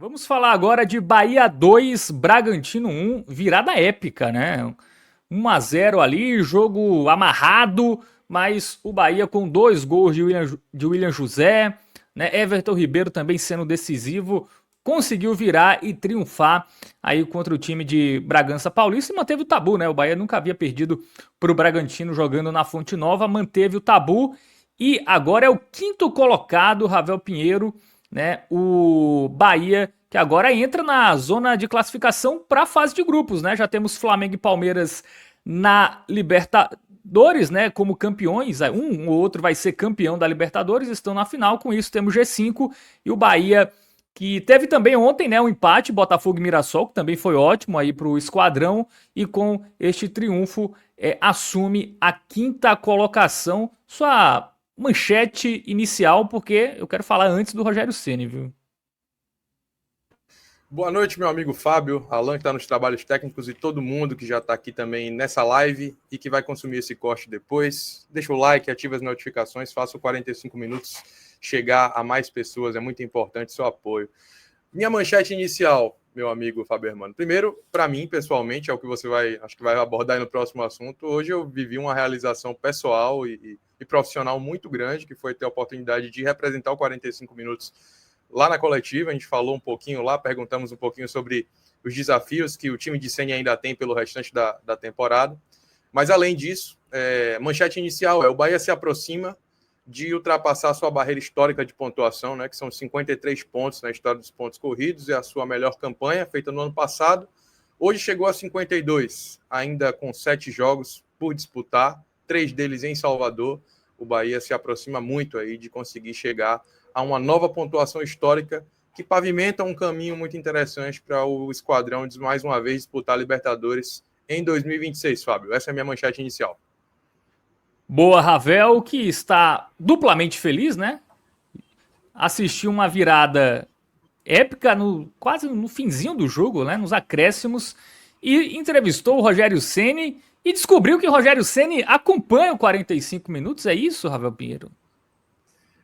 Vamos falar agora de Bahia 2, Bragantino 1, virada épica, né? 1-0 ali, jogo amarrado, mas o Bahia com 2 gols de William José, né? Everton Ribeiro também sendo decisivo, conseguiu virar e triunfar aí contra o time de Bragança Paulista e manteve o tabu, né? O Bahia nunca havia perdido para o Bragantino jogando na Fonte Nova, manteve o tabu e agora é o quinto colocado, Ravel Pinheiro, né? O Bahia que agora entra na zona de classificação para a fase de grupos, né? Já temos Flamengo e Palmeiras na Libertadores, né? Como campeões, um ou outro vai ser campeão da Libertadores, estão na final. Com isso temos G5 e o Bahia que teve também ontem, né, um empate, Botafogo e Mirassol, que também foi ótimo aí para o esquadrão, e com este triunfo assume a quinta colocação. Sua manchete inicial, porque eu quero falar antes do Rogério Ceni, viu? Boa noite, meu amigo Fábio, Alan, que está nos trabalhos técnicos, e todo mundo que já está aqui também nessa live e que vai consumir esse corte depois. Deixa o like, ativa as notificações, faça o 45 minutos chegar a mais pessoas, é muito importante seu apoio. Minha manchete inicial, meu amigo Fábio Hermano. Primeiro, para mim, pessoalmente, é o que você acho que vai abordar aí no próximo assunto. Hoje eu vivi uma realização pessoal e profissional muito grande, que foi ter a oportunidade de representar o 45 minutos lá na coletiva. A gente falou um pouquinho lá, perguntamos um pouquinho sobre os desafios que o time de Ceni ainda tem pelo restante da temporada. Mas, além disso, manchete inicial o Bahia se aproxima de ultrapassar a sua barreira histórica de pontuação, né, que são 53 pontos na história dos pontos corridos, é a sua melhor campanha, feita no ano passado. Hoje chegou a 52, ainda com 7 jogos por disputar, 3 deles em Salvador. O Bahia se aproxima muito aí de conseguir chegar a uma nova pontuação histórica que pavimenta um caminho muito interessante para o esquadrão de mais uma vez disputar a Libertadores em 2026, Fábio. Essa é a minha manchete inicial. Boa, Ravel, que está duplamente feliz, né? Assistiu uma virada épica quase no finzinho do jogo, né? Nos acréscimos, e entrevistou o Rogério Ceni e descobriu que o Rogério Ceni acompanha o 45 minutos. É isso, Ravel Pinheiro?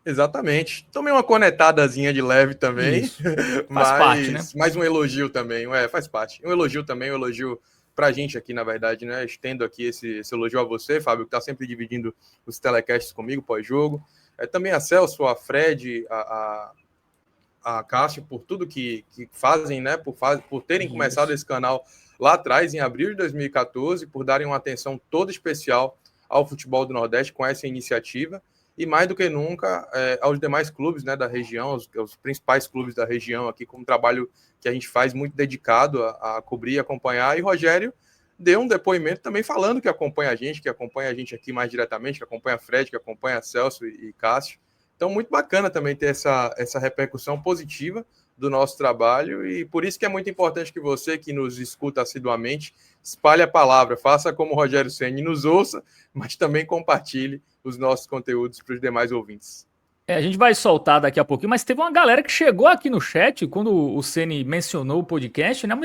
Exatamente. Tomei uma conectadazinha de leve também, Isso. Faz parte, né? mas um elogio também, faz parte. Um elogio também, um elogio pra gente aqui, na verdade, né? Estendo aqui esse elogio a você, Fábio, que tá sempre dividindo os telecasts comigo pós-jogo. Também a Celso, a Fred, a Cássio, por tudo que fazem, né? Por terem começado esse canal lá atrás, em abril de 2014, por darem uma atenção toda especial ao futebol do Nordeste com essa iniciativa. E mais do que nunca, aos demais clubes, né, da região, os principais clubes da região aqui, com um trabalho que a gente faz muito dedicado a cobrir e acompanhar. E Rogério deu um depoimento também falando que acompanha a gente aqui mais diretamente, que acompanha a Fred, que acompanha a Celso e Cássio. Então, muito bacana também ter essa repercussão positiva do nosso trabalho, e por isso que é muito importante que você, que nos escuta assiduamente, espalhe a palavra, faça como o Rogério Ceni, nos ouça, mas também compartilhe os nossos conteúdos para os demais ouvintes. A gente vai soltar daqui a pouquinho, mas teve uma galera que chegou aqui no chat quando o Ceni mencionou o podcast, né?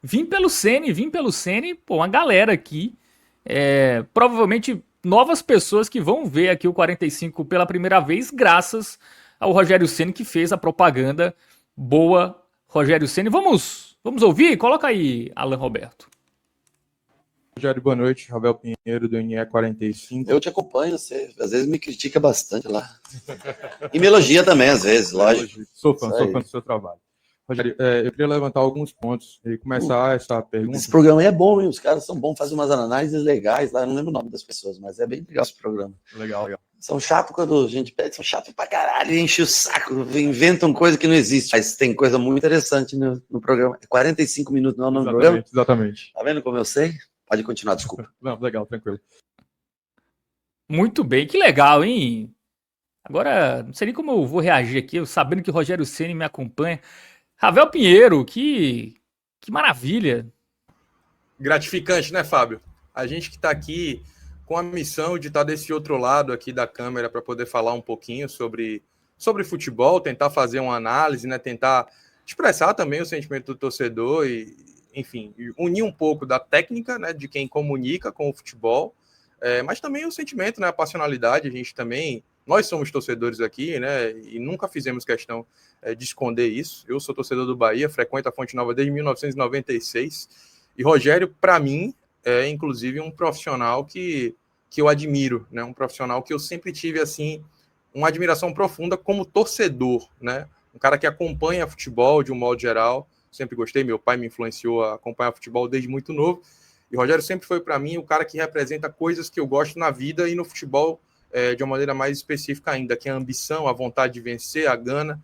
Vim pelo Ceni, pô, uma galera aqui, provavelmente novas pessoas que vão ver aqui o 45 pela primeira vez, graças ao Rogério Ceni que fez a propaganda. Boa, Rogério Ceni. Vamos ouvir? Coloca aí, Alan Roberto. Rogério, boa noite. Ravel Pinheiro, do NE45. Eu te acompanho, você às vezes me critica bastante lá. E me elogia também, às vezes, lógico. Sou fã do seu trabalho. Rogério, eu queria levantar alguns pontos e começar essa pergunta. Esse programa aí é bom, hein? Os caras são bons, fazem umas análises legais lá. Eu não lembro o nome das pessoas, mas é bem legal esse programa. Legal. São chatos quando a gente pede, são chatos pra caralho, enche o saco, inventam coisa que não existe. Mas tem coisa muito interessante no programa. 45 minutos não é o nome do programa? Exatamente. Tá vendo como eu sei? Pode continuar, desculpa. Não, legal, tranquilo. Muito bem, que legal, hein? Agora, não sei nem como eu vou reagir aqui, sabendo que o Rogério Ceni me acompanha. Ravel Pinheiro, que maravilha. Gratificante, né, Fábio? A gente que está aqui com a missão de estar desse outro lado aqui da câmera para poder falar um pouquinho sobre futebol, tentar fazer uma análise, né, tentar expressar também o sentimento do torcedor e, enfim, unir um pouco da técnica, né, de quem comunica com o futebol, mas também o sentimento, né, a passionalidade. A gente também Nós somos torcedores aqui, né? E nunca fizemos questão de esconder isso. Eu sou torcedor do Bahia, frequento a Fonte Nova desde 1996. E Rogério, para mim, é inclusive um profissional que eu admiro, né? Um profissional que eu sempre tive, assim, uma admiração profunda como torcedor, né? Um cara que acompanha futebol de um modo geral. Sempre gostei, meu pai me influenciou a acompanhar futebol desde muito novo. E Rogério sempre foi, para mim, o cara que representa coisas que eu gosto na vida e no futebol de uma maneira mais específica ainda, que é a ambição, a vontade de vencer, a gana.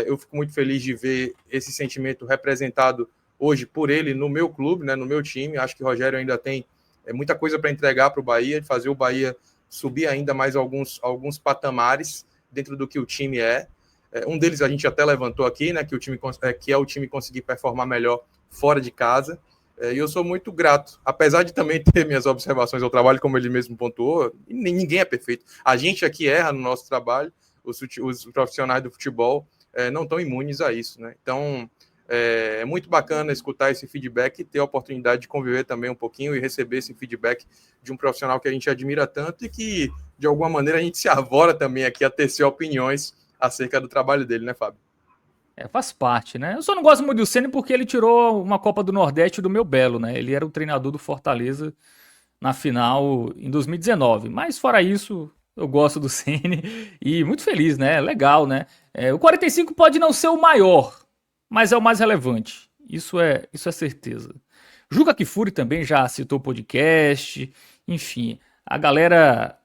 Eu fico muito feliz de ver esse sentimento representado hoje por ele no meu clube, né, no meu time. Acho que o Rogério ainda tem muita coisa para entregar para o Bahia, fazer o Bahia subir ainda mais alguns patamares dentro do que o time é. Um deles a gente até levantou aqui, né, que é o time conseguir performar melhor fora de casa. E eu sou muito grato, apesar de também ter minhas observações ao trabalho, como ele mesmo pontuou, ninguém é perfeito. A gente aqui erra no nosso trabalho, os profissionais do futebol não estão imunes a isso, né? Então, é muito bacana escutar esse feedback e ter a oportunidade de conviver também um pouquinho e receber esse feedback de um profissional que a gente admira tanto e que, de alguma maneira, a gente se arvora também aqui a tecer opiniões acerca do trabalho dele, né, Fábio? Faz parte, né? Eu só não gosto muito do Ceni porque ele tirou uma Copa do Nordeste do meu Belo, né? Ele era o treinador do Fortaleza na final em 2019. Mas fora isso, eu gosto do Ceni e muito feliz, né? Legal, né? O 45 pode não ser o maior, mas é o mais relevante. Isso é certeza. Juca Kfouri também já citou o podcast. Enfim, a galera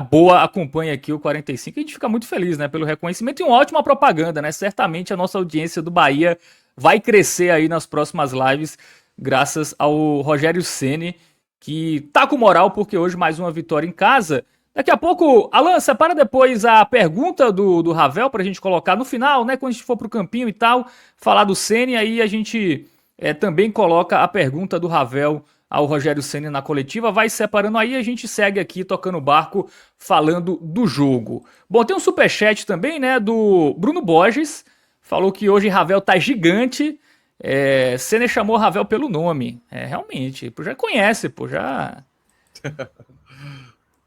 boa acompanha aqui o 45 e a gente fica muito feliz, né, pelo reconhecimento e uma ótima propaganda, né? Certamente a nossa audiência do Bahia vai crescer aí nas próximas lives, graças ao Rogério Ceni, que tá com moral porque hoje mais uma vitória em casa. Daqui a pouco, Alan, separa depois a pergunta do Ravel pra gente colocar no final, né, quando a gente for pro campinho e tal, falar do Ceni, aí a gente também coloca a pergunta do Ravel ao Rogério Ceni na coletiva, vai separando aí, a gente segue aqui tocando o barco, falando do jogo. Bom, tem um superchat também, né, do Bruno Borges, falou que hoje Ravel tá gigante, Ceni chamou Ravel pelo nome, realmente, pô, já conhece, pô, já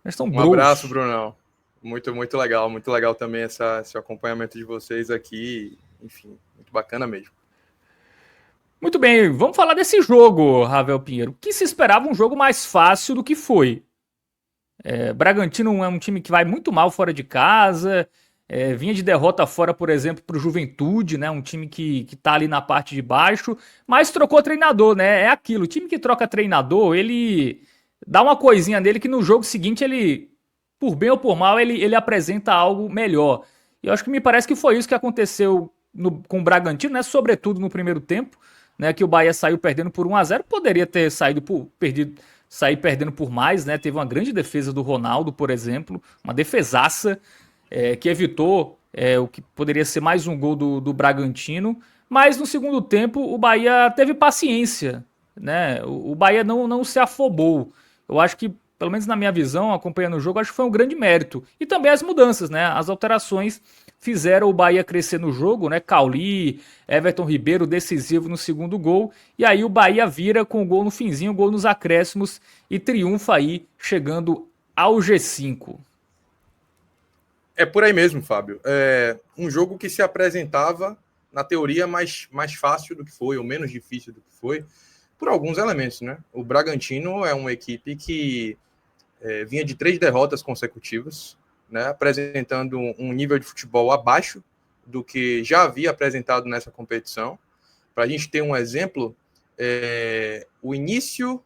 estão Um abraço, Brunão, muito legal também esse acompanhamento de vocês aqui, enfim, muito bacana mesmo. Muito bem, vamos falar desse jogo, Ravel Pinheiro. Que se esperava um jogo mais fácil do que foi. Bragantino é um time que vai muito mal fora de casa, vinha de derrota fora, por exemplo, para o Juventude, né? Um time que tá ali na parte de baixo, mas trocou treinador, né? É aquilo, o time que troca treinador, ele dá uma coisinha nele que no jogo seguinte ele, por bem ou por mal, ele apresenta algo melhor. E eu acho que me parece que foi isso que aconteceu com o Bragantino, né? Sobretudo no primeiro tempo, né, que o Bahia saiu perdendo por 1-0, poderia ter sair perdendo por mais, né? Teve uma grande defesa do Ronaldo, por exemplo, uma defesaça que evitou o que poderia ser mais um gol do Bragantino, mas no segundo tempo o Bahia teve paciência, né? O Bahia não se afobou. Eu acho que, pelo menos na minha visão, acompanhando o jogo, acho que foi um grande mérito. E também as mudanças, né? As alterações fizeram o Bahia crescer no jogo, né? Cauli, Everton Ribeiro decisivo no segundo gol. E aí o Bahia vira com o gol no finzinho, o gol nos acréscimos e triunfa aí, chegando ao G5. É por aí mesmo, Fábio. Um jogo que se apresentava, na teoria, mais fácil do que foi, ou menos difícil do que foi, por alguns elementos, né? O Bragantino é uma equipe que vinha de 3 derrotas consecutivas, né, apresentando um nível de futebol abaixo do que já havia apresentado nessa competição. Para a gente ter um exemplo, o início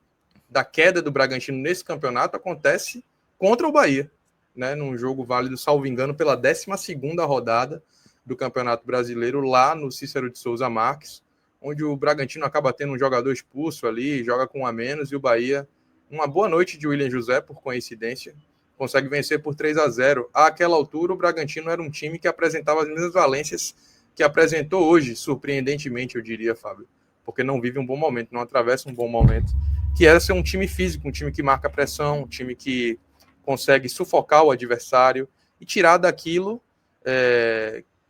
da queda do Bragantino nesse campeonato acontece contra o Bahia, né, num jogo válido, salvo engano, pela 12ª rodada do Campeonato Brasileiro, lá no Cícero de Souza Marques, onde o Bragantino acaba tendo um jogador expulso ali, joga com um a menos, e o Bahia, uma boa noite de William José, por coincidência, consegue vencer por 3-0. Àquela altura, o Bragantino era um time que apresentava as mesmas valências que apresentou hoje, surpreendentemente, eu diria, Fábio, porque não vive um bom momento, não atravessa um bom momento, que era ser um time físico, um time que marca pressão, um time que consegue sufocar o adversário e tirar daquilo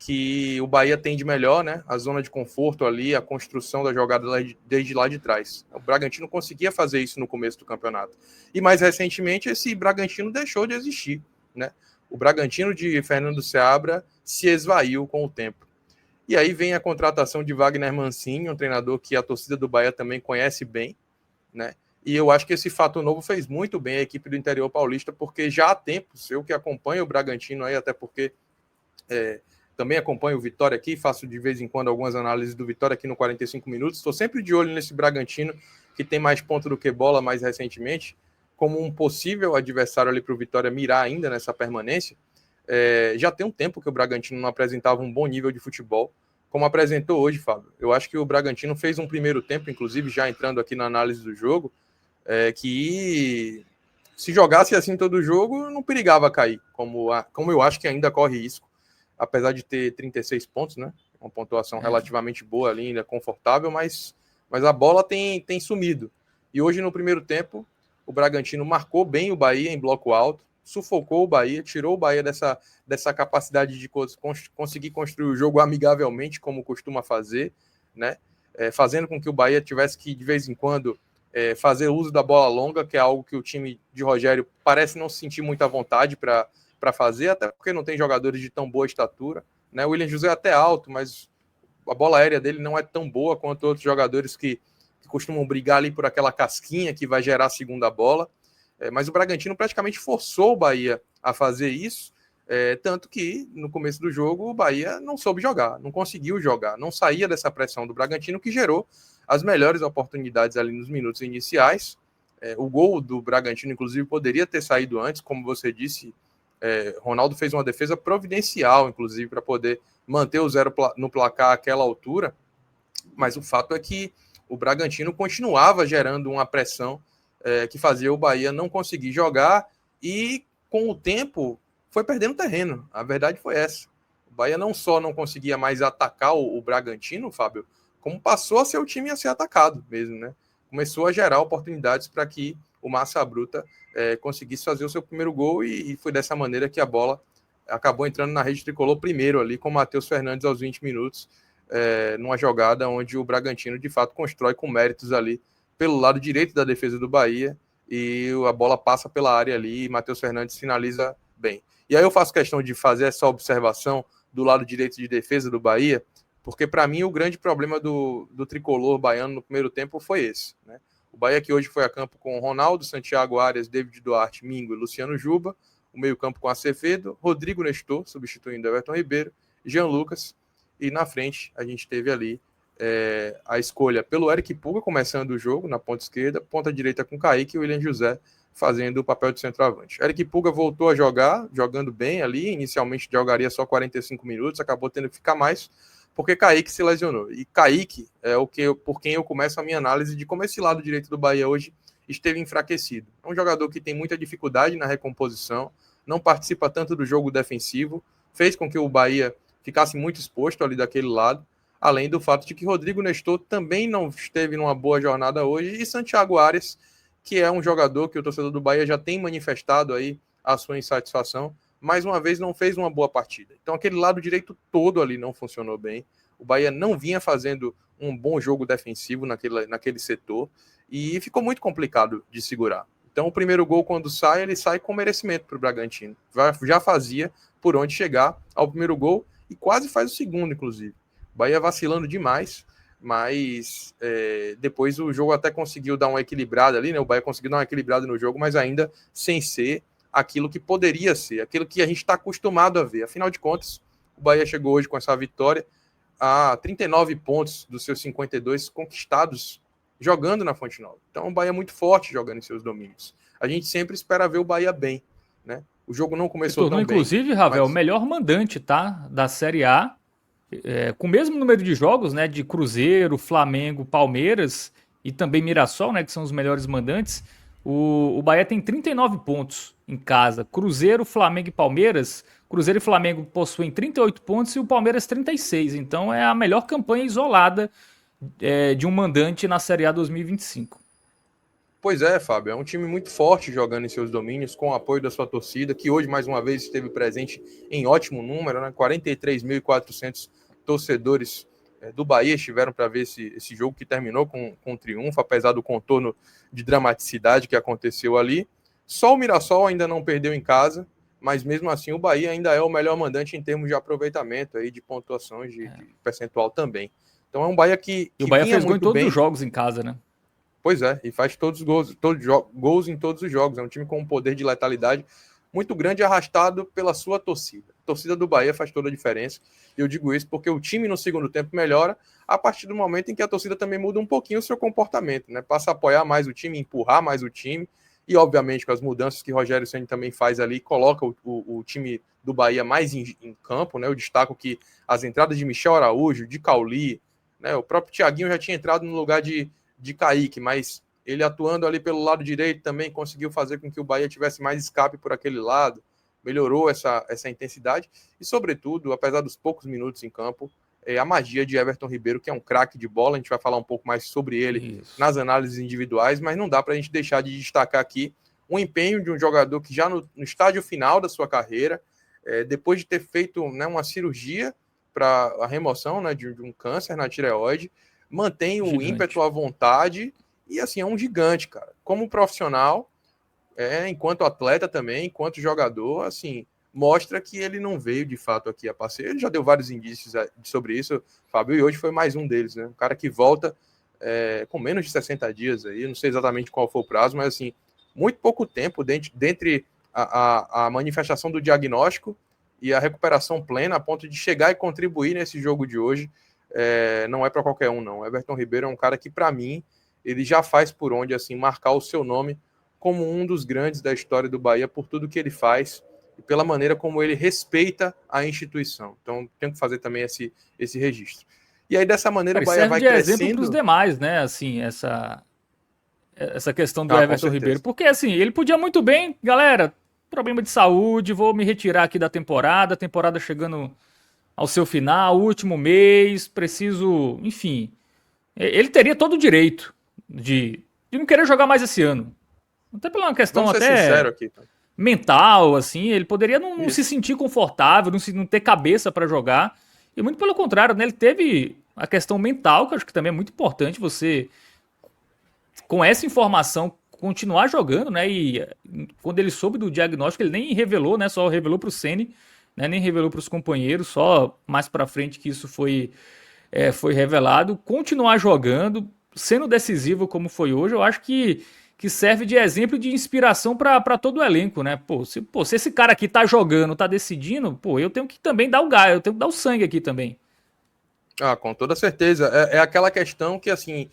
que o Bahia tem de melhor, né? A zona de conforto ali, a construção da jogada desde lá de trás. O Bragantino conseguia fazer isso no começo do campeonato. E mais recentemente, esse Bragantino deixou de existir, né? O Bragantino de Fernando Seabra se esvaiu com o tempo. E aí vem a contratação de Wagner Mancini, um treinador que a torcida do Bahia também conhece bem, né? E eu acho que esse fato novo fez muito bem a equipe do interior paulista, porque já há tempos, eu que acompanho o Bragantino aí, até porque também acompanho o Vitória aqui, faço de vez em quando algumas análises do Vitória aqui no 45 minutos, estou sempre de olho nesse Bragantino, que tem mais ponto do que bola mais recentemente, como um possível adversário ali para o Vitória mirar ainda nessa permanência. Já tem um tempo que o Bragantino não apresentava um bom nível de futebol, como apresentou hoje, Fábio. Eu acho que o Bragantino fez um primeiro tempo, inclusive já entrando aqui na análise do jogo, que se jogasse assim todo o jogo, não perigava cair, como eu acho que ainda corre risco, apesar de ter 36 pontos, né? Uma pontuação relativamente boa ali, ainda confortável, mas a bola tem sumido. E hoje, no primeiro tempo, o Bragantino marcou bem o Bahia em bloco alto, sufocou o Bahia, tirou o Bahia dessa capacidade de conseguir construir o jogo amigavelmente, como costuma fazer, né? Fazendo com que o Bahia tivesse que, de vez em quando, fazer uso da bola longa, que é algo que o time de Rogério parece não se sentir muita vontade para fazer, até porque não tem jogadores de tão boa estatura, né? O William José é até alto, mas a bola aérea dele não é tão boa quanto outros jogadores que costumam brigar ali por aquela casquinha que vai gerar a segunda bola. Mas o Bragantino praticamente forçou o Bahia a fazer isso, tanto que no começo do jogo o Bahia não soube jogar, não conseguiu jogar, não saía dessa pressão do Bragantino, que gerou as melhores oportunidades ali nos minutos iniciais. O gol do Bragantino, inclusive, poderia ter saído antes, como você disse. Ronaldo fez uma defesa providencial, inclusive, para poder manter o 0 no placar àquela altura, mas o fato é que o Bragantino continuava gerando uma pressão que fazia o Bahia não conseguir jogar e, com o tempo, foi perdendo terreno. A verdade foi essa. O Bahia não só não conseguia mais atacar o Bragantino, Fábio, como passou a ser o time a ser atacado mesmo, né? Começou a gerar oportunidades para que o Massa Bruta conseguisse fazer o seu primeiro gol e foi dessa maneira que a bola acabou entrando na rede tricolor primeiro ali com o Matheus Fernandes aos 20 minutos, numa jogada onde o Bragantino de fato constrói com méritos ali pelo lado direito da defesa do Bahia e a bola passa pela área ali e Matheus Fernandes finaliza bem. E aí eu faço questão de fazer essa observação do lado direito de defesa do Bahia, porque para mim o grande problema do tricolor baiano no primeiro tempo foi esse, né? O Bahia que hoje foi a campo com Ronaldo, Santiago Arias, David Duarte, Mingo e Luciano Juba, o meio-campo com Acevedo, Rodrigo Nestor, substituindo Everton Ribeiro, Jean Lucas, e na frente a gente teve ali a escolha pelo Eric Puga, começando o jogo na ponta esquerda, ponta direita com Kaique e o William José fazendo o papel de centroavante. Eric Puga voltou a jogar, jogando bem ali, inicialmente jogaria só 45 minutos, acabou tendo que ficar mais, porque Kaique se lesionou. E Kaique é por quem eu começo a minha análise de como esse lado direito do Bahia hoje esteve enfraquecido. É um jogador que tem muita dificuldade na recomposição, não participa tanto do jogo defensivo, fez com que o Bahia ficasse muito exposto ali daquele lado, além do fato de que Rodrigo Nestor também não esteve numa boa jornada hoje, e Santiago Arias, que é um jogador que o torcedor do Bahia já tem manifestado aí a sua insatisfação, mais uma vez não fez uma boa partida. Então aquele lado direito todo ali não funcionou bem, o Bahia não vinha fazendo um bom jogo defensivo naquele setor, e ficou muito complicado de segurar. Então o primeiro gol, quando sai, ele sai com merecimento para o Bragantino. Já fazia por onde chegar ao primeiro gol, e quase faz o segundo, inclusive. O Bahia vacilando demais, mas depois o jogo até conseguiu dar uma equilibrada ali, né? O Bahia conseguiu dar uma equilibrada no jogo, mas ainda sem ser aquilo que poderia ser, aquilo que a gente está acostumado a ver. Afinal de contas, o Bahia chegou hoje com essa vitória a 39 pontos dos seus 52 conquistados jogando na Fonte Nova. Então o Bahia é muito forte jogando em seus domínios. A gente sempre espera ver o Bahia bem, né? O jogo não começou tão bem. Inclusive, Ravel, o melhor mandante, tá? Da Série A, com o mesmo número de jogos, né? De Cruzeiro, Flamengo, Palmeiras e também Mirassol, né? Que são os melhores mandantes. O Bahia tem 39 pontos em casa. Cruzeiro, Flamengo e Palmeiras. Cruzeiro e Flamengo possuem 38 pontos e o Palmeiras 36. Então é a melhor campanha isolada de um mandante na Série A 2025. Pois é, Fábio, é um time muito forte jogando em seus domínios, com o apoio da sua torcida, que hoje, mais uma vez, esteve presente em ótimo número, né? 43.400 torcedores do Bahia estiveram para ver esse jogo, que terminou com triunfo, apesar do contorno de dramaticidade que aconteceu ali. Só o Mirassol ainda não perdeu em casa, mas mesmo assim o Bahia ainda é o melhor mandante em termos de aproveitamento, aí, de pontuações, de percentual também. Então é um Bahia que E o Bahia vinha fez gol em muito todos bem. os jogos em casa, né? Pois é, e faz todos os gols, gols em todos os jogos. É um time com um poder de letalidade muito grande, arrastado pela sua torcida. A torcida do Bahia faz toda a diferença. E eu digo isso porque o time no segundo tempo melhora a partir do momento em que a torcida também muda um pouquinho o seu comportamento, né? Passa a apoiar mais o time, empurrar mais o time. E, obviamente, com as mudanças que Rogério Ceni também faz ali, coloca o time do Bahia mais em campo, né? Eu destaco que as entradas de Michel Araújo, de Cauli, né? O próprio Thiaguinho já tinha entrado no lugar de Kaique, mas ele atuando ali pelo lado direito também conseguiu fazer com que o Bahia tivesse mais escape por aquele lado, melhorou essa intensidade e, sobretudo, apesar dos poucos minutos em campo, a magia de Everton Ribeiro, que é um craque de bola. A gente vai falar um pouco mais sobre ele nas análises individuais, mas não dá para a gente deixar de destacar aqui o empenho de um jogador que já no estágio final da sua carreira, depois de ter feito, né, uma cirurgia para a remoção, né, de um câncer na tireoide, mantém o ímpeto, a vontade, e assim, é um gigante, cara. Como profissional, enquanto atleta também, enquanto jogador, assim, mostra que ele não veio de fato aqui a passeio. Ele já deu vários indícios sobre isso, Fábio, e hoje foi mais um deles, né? Um cara que volta com menos de 60 dias aí, não sei exatamente qual foi o prazo, mas assim, muito pouco tempo dentre a manifestação do diagnóstico e a recuperação plena, a ponto de chegar e contribuir nesse jogo de hoje. Não é para qualquer um, não. Everton Ribeiro é um cara que, para mim, ele já faz por onde, assim, marcar o seu nome como um dos grandes da história do Bahia, por tudo que ele faz e pela maneira como ele respeita a instituição. Então, tem que fazer também esse registro. E aí, dessa maneira, Cara, o Bahia serve vai de exemplo para os crescendo. demais, né? Assim, essa questão do Everton Ribeiro. Porque, assim, ele podia muito bem, galera, problema de saúde, vou me retirar aqui da temporada chegando ao seu final, último mês, preciso, enfim. Ele teria todo o direito de não querer jogar mais esse ano. Até pela uma questão Vamos ser até sinceros aqui, tá? mental, assim, ele poderia não se sentir confortável, não ter cabeça para jogar. E muito pelo contrário, né? Ele teve a questão mental, que eu acho que também é muito importante você, com essa informação, continuar jogando, né? E quando ele soube do diagnóstico, ele nem revelou, né? Só revelou pro Ceni, né? Nem revelou pros companheiros, só mais pra frente que isso foi revelado. Continuar jogando, sendo decisivo como foi hoje, eu acho que serve de exemplo e de inspiração para todo o elenco, né? Se esse cara aqui tá jogando, tá decidindo, eu tenho que também dar o gás, eu tenho que dar o sangue aqui também. Com toda certeza. É aquela questão que, assim,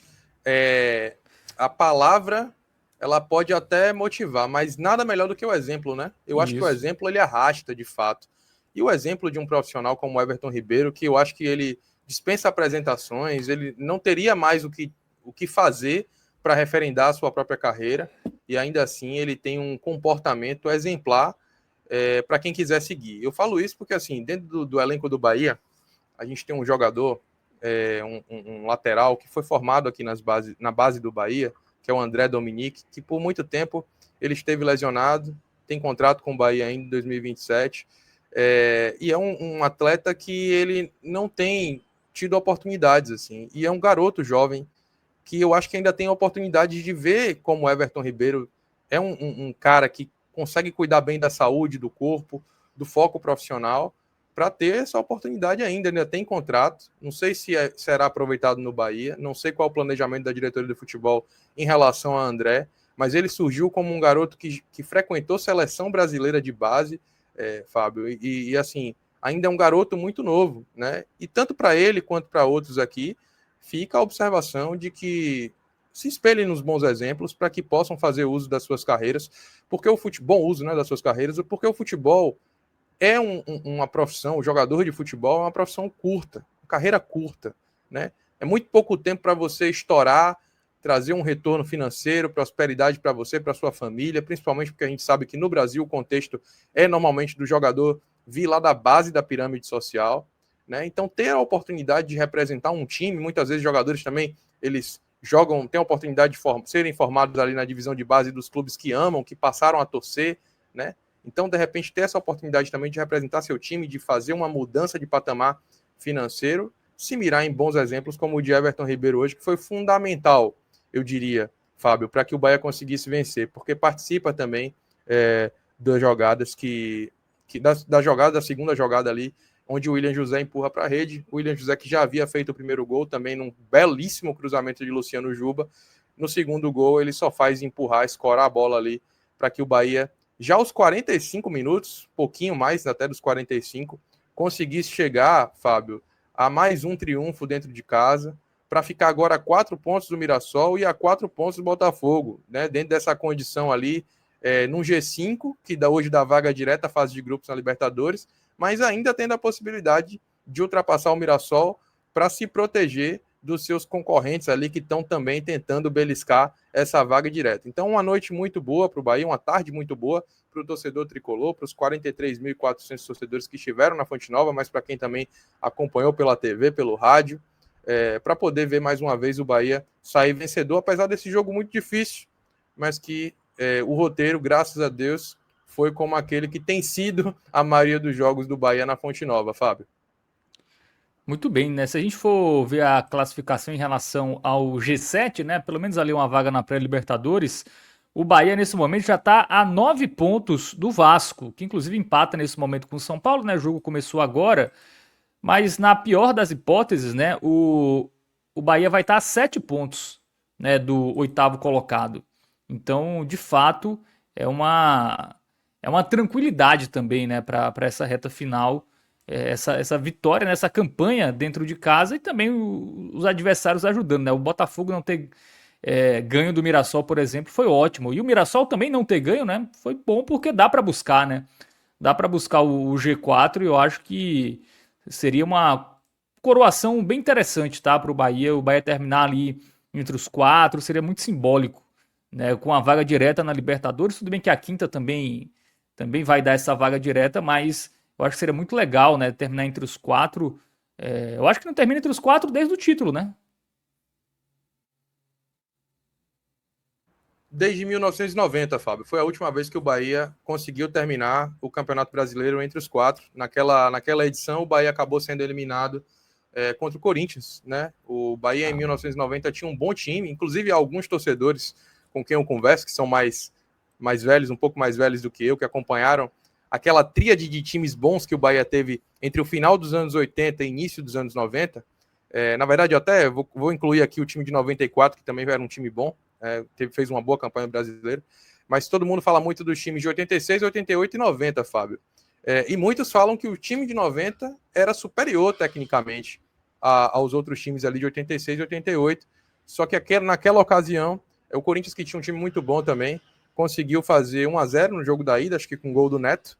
a palavra, ela pode até motivar, mas nada melhor do que o exemplo, né? Eu acho que o exemplo, ele arrasta, de fato. E o exemplo de um profissional como o Everton Ribeiro, que eu acho que ele dispensa apresentações, ele não teria mais o que fazer para referendar a sua própria carreira, e ainda assim ele tem um comportamento exemplar para quem quiser seguir. Eu falo isso porque, assim, dentro do elenco do Bahia, a gente tem um jogador, um lateral, que foi formado aqui na base do Bahia, que é o André Dominique, que por muito tempo ele esteve lesionado, tem contrato com o Bahia ainda em 2027, e é um atleta que ele não tem tido oportunidades, assim, e é um garoto jovem que eu acho que ainda tem a oportunidade de ver como o Everton Ribeiro é um cara que consegue cuidar bem da saúde, do corpo, do foco profissional, para ter essa oportunidade ainda tem contrato, não sei se será aproveitado no Bahia, não sei qual é o planejamento da diretoria de futebol em relação a André, mas ele surgiu como um garoto que frequentou seleção brasileira de base, Fábio, e assim, ainda é um garoto muito novo, né? E tanto para ele quanto para outros aqui, fica a observação de que se espelhem nos bons exemplos para que possam fazer uso das suas carreiras, porque o futebol, bom uso, né, das suas carreiras, porque o futebol é uma profissão, o jogador de futebol é uma profissão curta, carreira curta, né? É muito pouco tempo para você estourar, trazer um retorno financeiro, prosperidade para você, para sua família, principalmente porque a gente sabe que no Brasil o contexto é normalmente do jogador vir lá da base da pirâmide social, né? Então ter a oportunidade de representar um time, muitas vezes jogadores também, eles têm a oportunidade de serem formados ali na divisão de base dos clubes que amam, que passaram a torcer, né? Então, de repente, ter essa oportunidade também de representar seu time, de fazer uma mudança de patamar financeiro, se mirar em bons exemplos como o de Everton Ribeiro hoje, que foi fundamental, eu diria, Fábio, para que o Bahia conseguisse vencer, porque participa também das jogadas que da jogada, da segunda jogada ali, onde o William José empurra para a rede. O William José, que já havia feito o primeiro gol, também num belíssimo cruzamento de Luciano Juba. No segundo gol, ele só faz empurrar, escorar a bola ali, para que o Bahia, já aos 45 minutos, pouquinho mais até dos 45, conseguisse chegar, Fábio, a mais um triunfo dentro de casa, para ficar agora a 4 pontos do Mirassol e a 4 pontos do Botafogo, né? Dentro dessa condição ali, num G5, que hoje dá vaga direta à fase de grupos na Libertadores, mas ainda tendo a possibilidade de ultrapassar o Mirassol para se proteger dos seus concorrentes ali que estão também tentando beliscar essa vaga direta. Então, uma noite muito boa para o Bahia, uma tarde muito boa para o torcedor tricolor, para os 43.400 torcedores que estiveram na Fonte Nova, mas para quem também acompanhou pela TV, pelo rádio, para poder ver mais uma vez o Bahia sair vencedor, apesar desse jogo muito difícil, mas que o roteiro, graças a Deus, foi como aquele que tem sido a maioria dos jogos do Bahia na Fonte Nova, Fábio. Muito bem, né? Se a gente for ver a classificação em relação ao G7, né? Pelo menos ali uma vaga na pré-Libertadores, o Bahia nesse momento já está a 9 pontos do Vasco, que inclusive empata nesse momento com o São Paulo, né? O jogo começou agora, mas na pior das hipóteses, né? O Bahia vai estar a 7 pontos, né? Do oitavo colocado. Então, de fato, é uma tranquilidade também, né? Para essa reta final. Essa vitória, nessa campanha dentro de casa e também os adversários ajudando, né? O Botafogo não ter ganho do Mirassol, por exemplo, foi ótimo. E o Mirassol também não ter ganho, né? Foi bom porque dá para buscar, né? Dá para buscar o G4 e eu acho que seria uma coroação bem interessante, tá? Para o Bahia terminar ali entre os 4, seria muito simbólico, né? Com a vaga direta na Libertadores, tudo bem que a quinta também vai dar essa vaga direta, mas eu acho que seria muito legal, né? Terminar entre os 4. Eu acho que não termina entre os 4 desde o título, né? Desde 1990, Fábio. Foi a última vez que o Bahia conseguiu terminar o Campeonato Brasileiro entre os 4. Naquela edição, o Bahia acabou sendo eliminado contra o Corinthians, né? O Bahia, em 1990, tinha um bom time. Inclusive, alguns torcedores com quem eu converso, que são mais velhos, um pouco mais velhos do que eu, que acompanharam aquela tríade de times bons que o Bahia teve entre o final dos anos 80 e início dos anos 90. Na verdade, eu até vou incluir aqui o time de 94, que também era um time bom, fez uma boa campanha brasileira, mas todo mundo fala muito dos times de 86, 88 e 90, Fábio. E muitos falam que o time de 90 era superior tecnicamente aos outros times ali de 86 e 88, só que naquela ocasião, o Corinthians, que tinha um time muito bom também, conseguiu fazer 1-0 no jogo da ida, acho que com gol do Neto,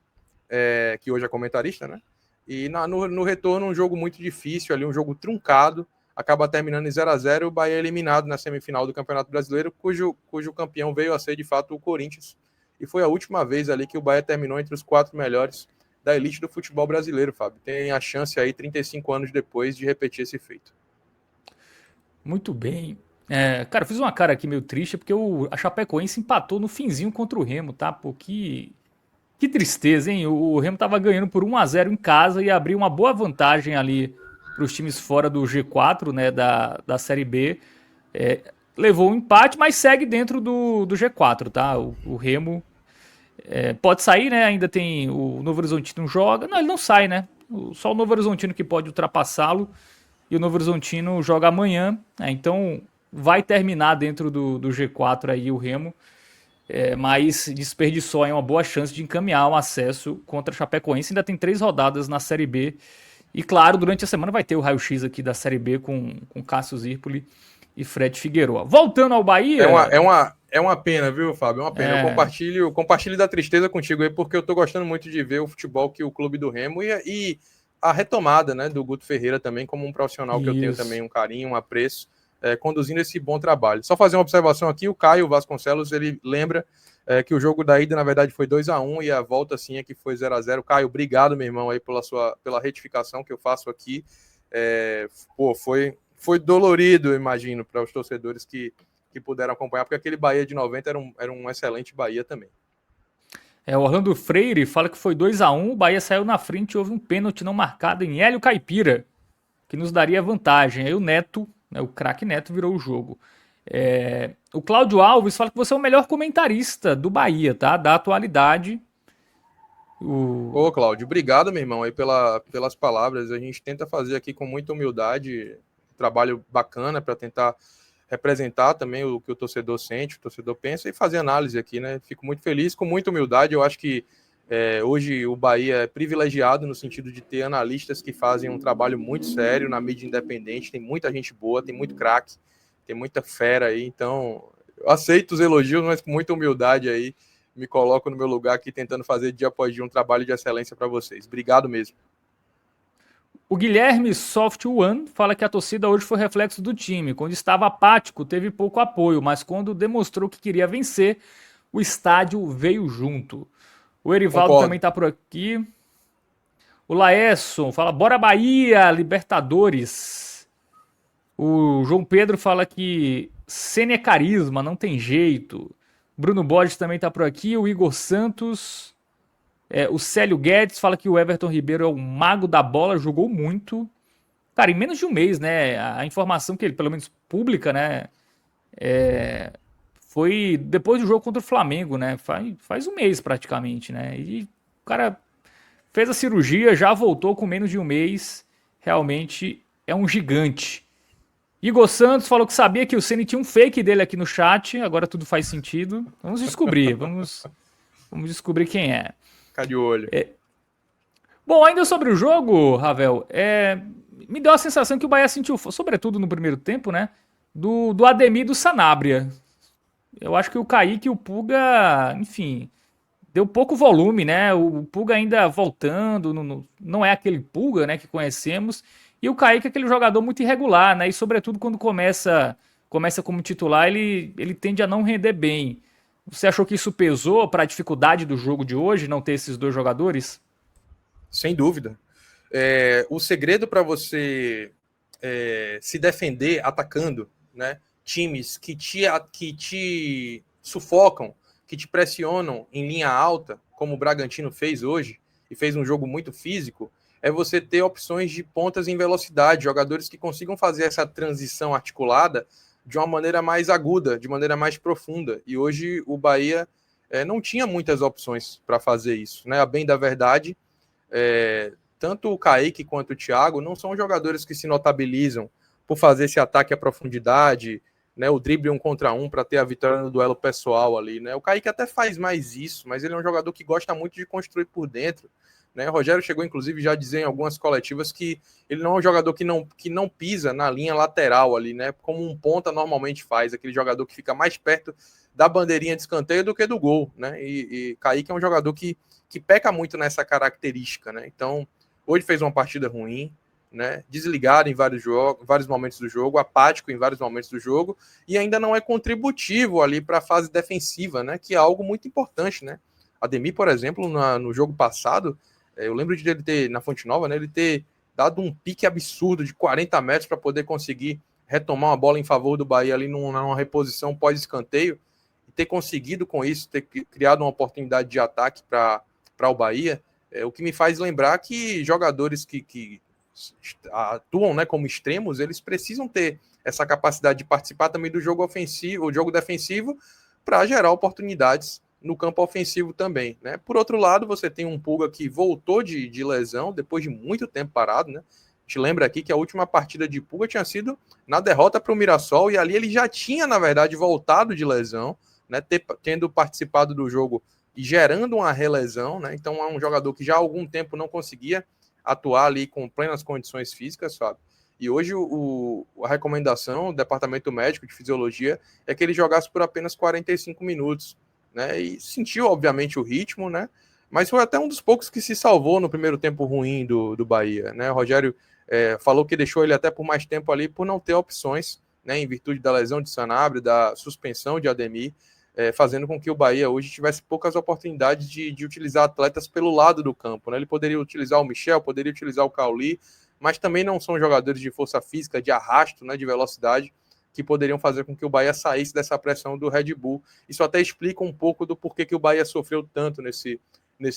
que hoje é comentarista, né? E no retorno, um jogo muito difícil ali, um jogo truncado, acaba terminando em 0-0 e o Bahia é eliminado na semifinal do Campeonato Brasileiro, cujo campeão veio a ser, de fato, o Corinthians. E foi a última vez ali que o Bahia terminou entre os 4 melhores da elite do futebol brasileiro, Fábio. Tem a chance aí, 35 anos depois, de repetir esse feito. Muito bem. Cara, eu fiz uma cara aqui meio triste porque a Chapecoense empatou no finzinho contra o Remo, tá? Pô, que tristeza, hein? O Remo tava ganhando por 1-0 em casa e abriu uma boa vantagem ali para os times fora do G4, né, da Série B. Levou um empate, mas segue dentro do G4, tá? O Remo pode sair, né? Ainda tem o Novo Horizontino joga. Não, ele não sai, né? Só o Novo Horizontino que pode ultrapassá-lo. E o Novo Horizontino joga amanhã. Então vai terminar dentro do G4 aí o Remo. Mas desperdiçou aí uma boa chance de encaminhar um acesso contra a Chapecoense. Ainda tem 3 rodadas na Série B. E claro, durante a semana vai ter o raio-x aqui da Série B com Cássio Zirpoli e Fred Figueroa. Voltando ao Bahia... É uma pena, viu, Fábio? É uma pena. Eu compartilho da tristeza contigo aí, porque eu tô gostando muito de ver o futebol que o Clube do Remo e a retomada, né, do Guto Ferreira também, como um profissional que eu tenho também um carinho, um apreço, conduzindo esse bom trabalho. Só fazer uma observação aqui, o Caio Vasconcelos, ele lembra que o jogo da ida, na verdade, foi 2-1 e a volta, sim, é que foi 0-0. Caio, obrigado, meu irmão, aí pela retificação que eu faço aqui. Foi dolorido, eu imagino, para os torcedores que puderam acompanhar, porque aquele Bahia de 90 era um excelente Bahia também. O Orlando Freire fala que foi 2-1, o Bahia saiu na frente e houve um pênalti não marcado em Hélio Caipira, que nos daria vantagem. Aí o Neto, né, o craque Neto, virou o jogo. O Cláudio Alves fala que você é o melhor comentarista do Bahia, tá? Da atualidade. Ô, Cláudio, obrigado, meu irmão, aí pelas palavras. A gente tenta fazer aqui com muita humildade, um trabalho bacana para tentar representar também o que o torcedor sente, o torcedor pensa e fazer análise aqui, né? Fico muito feliz, com muita humildade. Eu acho que hoje o Bahia é privilegiado no sentido de ter analistas que fazem um trabalho muito sério na mídia independente. Tem muita gente boa, tem muito craque, tem muita fera aí. Então, eu aceito os elogios, mas com muita humildade aí. Me coloco no meu lugar aqui tentando fazer dia após dia um trabalho de excelência para vocês. Obrigado mesmo. O Guilherme Soft One fala que a torcida hoje foi reflexo do time. Quando estava apático, teve pouco apoio, mas quando demonstrou que queria vencer, o estádio veio junto. O Erivaldo Concordo. também tá por aqui. O Laesson fala, bora Bahia, Libertadores. O João Pedro fala que Ceni é carisma, não tem jeito. Bruno Borges também tá por aqui. O Igor Santos. O Célio Guedes fala que o Everton Ribeiro é o mago da bola, jogou muito. Cara, em menos de um mês, né? A informação que ele, pelo menos pública, né? Foi depois do jogo contra o Flamengo, né? Faz um mês praticamente, né? E o cara fez a cirurgia, já voltou com menos de um mês. Realmente é um gigante. Igor Santos falou que sabia que o Ceni tinha um fake dele aqui no chat. Agora tudo faz sentido. Vamos descobrir. Vamos descobrir quem é. Ficar de olho. Bom, ainda sobre o jogo, Ravel, me deu a sensação que o Bahia sentiu, sobretudo no primeiro tempo, né? Do Ademir e do Sanabria. Eu acho que o Kaique e o Puga, enfim, deu pouco volume, né? O Puga ainda voltando, não é aquele Puga, né, que conhecemos. E o Kaique é aquele jogador muito irregular, né? E sobretudo quando começa como titular, ele tende a não render bem. Você achou que isso pesou para a dificuldade do jogo de hoje, não ter esses dois jogadores? Sem dúvida. O segredo para você se defender atacando, né? Times que te sufocam, que te pressionam em linha alta, como o Bragantino fez hoje, e fez um jogo muito físico, é você ter opções de pontas em velocidade, jogadores que consigam fazer essa transição articulada de uma maneira mais aguda, de maneira mais profunda. E hoje o Bahia não tinha muitas opções para fazer isso, né? A bem da verdade, tanto o Kaique quanto o Thiago não são jogadores que se notabilizam por fazer esse ataque à profundidade, né, o drible 1 contra 1 para ter a vitória no duelo pessoal ali, né? O Kaique até faz mais isso, mas ele é um jogador que gosta muito de construir por dentro, né? O Rogério chegou inclusive já a dizer em algumas coletivas que ele não é um jogador que não pisa na linha lateral ali, né? Como um ponta normalmente faz, aquele jogador que fica mais perto da bandeirinha de escanteio do que do gol, né? E Kaique é um jogador que peca muito nessa característica, né? Então, hoje fez uma partida ruim, né? Desligado em vários momentos do jogo, apático em vários momentos do jogo, e ainda não é contributivo ali para a fase defensiva, né? Que é algo muito importante, né? Ademir, por exemplo, no jogo passado, eu lembro de ele ter, na Fonte Nova, né? Ele ter dado um pique absurdo de 40 metros para poder conseguir retomar uma bola em favor do Bahia ali numa reposição pós-escanteio, e ter conseguido com isso, ter criado uma oportunidade de ataque para o Bahia, o que me faz lembrar que jogadores que atuam, né, como extremos, eles precisam ter essa capacidade de participar também do jogo ofensivo, o jogo defensivo, para gerar oportunidades no campo ofensivo também, né? Por outro lado, você tem um Puga que voltou de lesão depois de muito tempo parado, né? A gente lembra aqui que a última partida de Puga tinha sido na derrota para o Mirassol, e ali ele já tinha, na verdade, voltado de lesão, né? Tendo participado do jogo e gerando uma relesão, né? Então é um jogador que já há algum tempo não conseguia atuar ali com plenas condições físicas, Fábio. E hoje a recomendação do Departamento Médico de Fisiologia é que ele jogasse por apenas 45 minutos, né? E sentiu, obviamente, o ritmo, né? Mas foi até um dos poucos que se salvou no primeiro tempo ruim do Bahia, né? O Rogério falou que deixou ele até por mais tempo ali por não ter opções, né? Em virtude da lesão de Sanabria, da suspensão de Ademir, fazendo com que o Bahia hoje tivesse poucas oportunidades de utilizar atletas pelo lado do campo, né? Ele poderia utilizar o Michel, poderia utilizar o Cauli, mas também não são jogadores de força física, de arrasto, né, de velocidade, que poderiam fazer com que o Bahia saísse dessa pressão do Red Bull. Isso até explica um pouco do porquê que o Bahia sofreu tanto nesse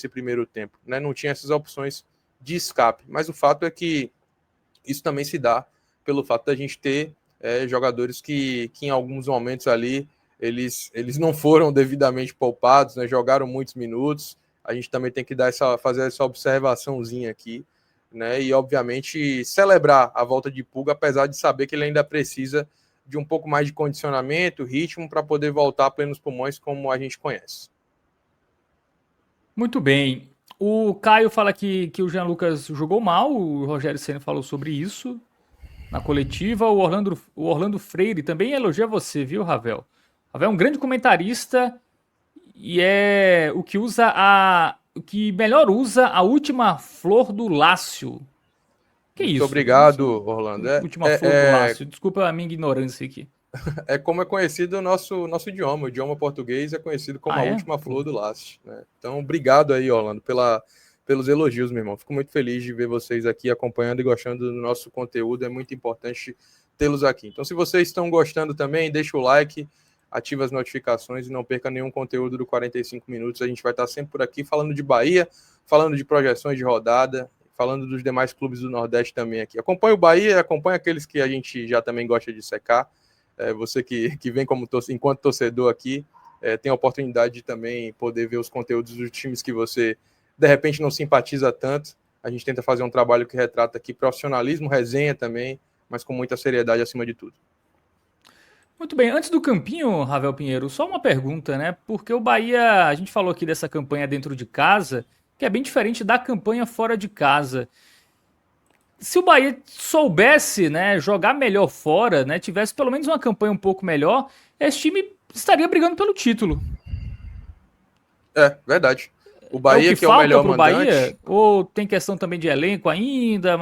primeiro tempo, né? Não tinha essas opções de escape, mas o fato é que isso também se dá pelo fato da gente ter jogadores que em alguns momentos ali eles não foram devidamente poupados, né? Jogaram muitos minutos, a gente também tem que fazer essa observaçãozinha aqui, né? E, obviamente, celebrar a volta de Pulga, apesar de saber que ele ainda precisa de um pouco mais de condicionamento, ritmo, para poder voltar a plenos pulmões como a gente conhece. Muito bem. O Caio fala que o Jean Lucas jogou mal, o Rogério Ceni falou sobre isso na coletiva. O Orlando Freire também elogia você, viu, Ravel? Ravel é um grande comentarista e é o que melhor usa a última flor do Lácio. Que Muito isso? obrigado, Orlando. Última flor do Lácio. Desculpa a minha ignorância aqui. É como é conhecido o nosso idioma. O idioma português é conhecido como a última flor do Lácio, né? Então, obrigado aí, Orlando, pelos elogios, meu irmão. Fico muito feliz de ver vocês aqui acompanhando e gostando do nosso conteúdo. É muito importante tê-los aqui. Então, se vocês estão gostando também, deixa o like, ativa as notificações e não perca nenhum conteúdo do 45 minutos. A gente vai estar sempre por aqui falando de Bahia, falando de projeções de rodada, falando dos demais clubes do Nordeste também aqui. Acompanhe o Bahia, acompanhe aqueles que a gente já também gosta de secar. Você que vem enquanto torcedor aqui, tem a oportunidade de também poder ver os conteúdos dos times que você, de repente, não simpatiza tanto. A gente tenta fazer um trabalho que retrata aqui profissionalismo, resenha também, mas com muita seriedade acima de tudo. Muito bem, antes do campinho, Ravel Pinheiro, só uma pergunta, né? Porque o Bahia, a gente falou aqui dessa campanha dentro de casa, que é bem diferente da campanha fora de casa. Se o Bahia soubesse, né, jogar melhor fora, né, tivesse pelo menos uma campanha um pouco melhor, esse time estaria brigando pelo título. Verdade. O Bahia, que é o melhor mandante. Bahia, ou tem questão também de elenco ainda,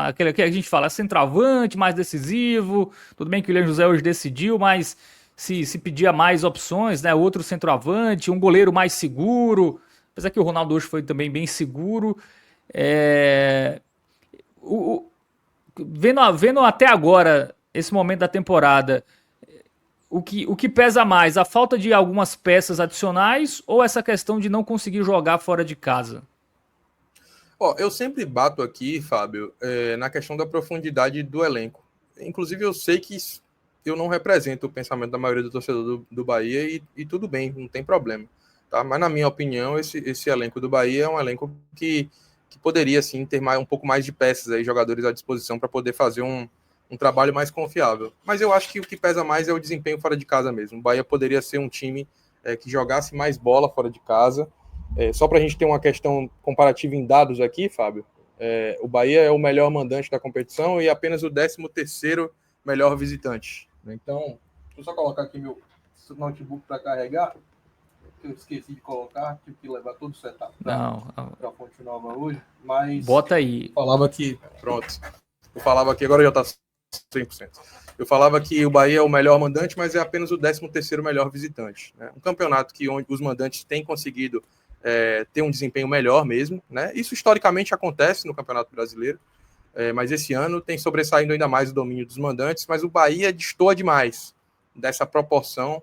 aquele que a gente fala, centroavante, mais decisivo. Tudo bem que o William José hoje decidiu, mas se pedia mais opções, né, outro centroavante, um goleiro mais seguro. Apesar que o Ronaldo hoje foi também bem seguro. Vendo até agora, esse momento da temporada, o que pesa mais, a falta de algumas peças adicionais ou essa questão de não conseguir jogar fora de casa? Eu sempre bato aqui, Fábio, na questão da profundidade do elenco. Inclusive, eu sei que eu não represento o pensamento da maioria do torcedor do Bahia e tudo bem, não tem problema. Tá? Mas, na minha opinião, esse elenco do Bahia é um elenco que poderia, sim, ter um pouco mais de peças aí, jogadores à disposição para poder fazer um trabalho mais confiável. Mas eu acho que o que pesa mais é o desempenho fora de casa mesmo. O Bahia poderia ser um time que jogasse mais bola fora de casa. Só para a gente ter uma questão comparativa em dados aqui, Fábio, o Bahia é o melhor mandante da competição e apenas o 13º melhor visitante. Então, deixa eu só colocar aqui meu notebook para carregar. Eu esqueci de colocar, tive que levar todo o setup para a Fonte Nova hoje, mas... Bota aí. Eu falava que agora já está 100%. Eu falava que o Bahia é o melhor mandante, mas é apenas o 13º melhor visitante. Né? Um campeonato onde os mandantes têm conseguido ter um desempenho melhor mesmo. Né? Isso historicamente acontece no Campeonato Brasileiro, mas esse ano tem sobressaído ainda mais o domínio dos mandantes, mas o Bahia destoa demais dessa proporção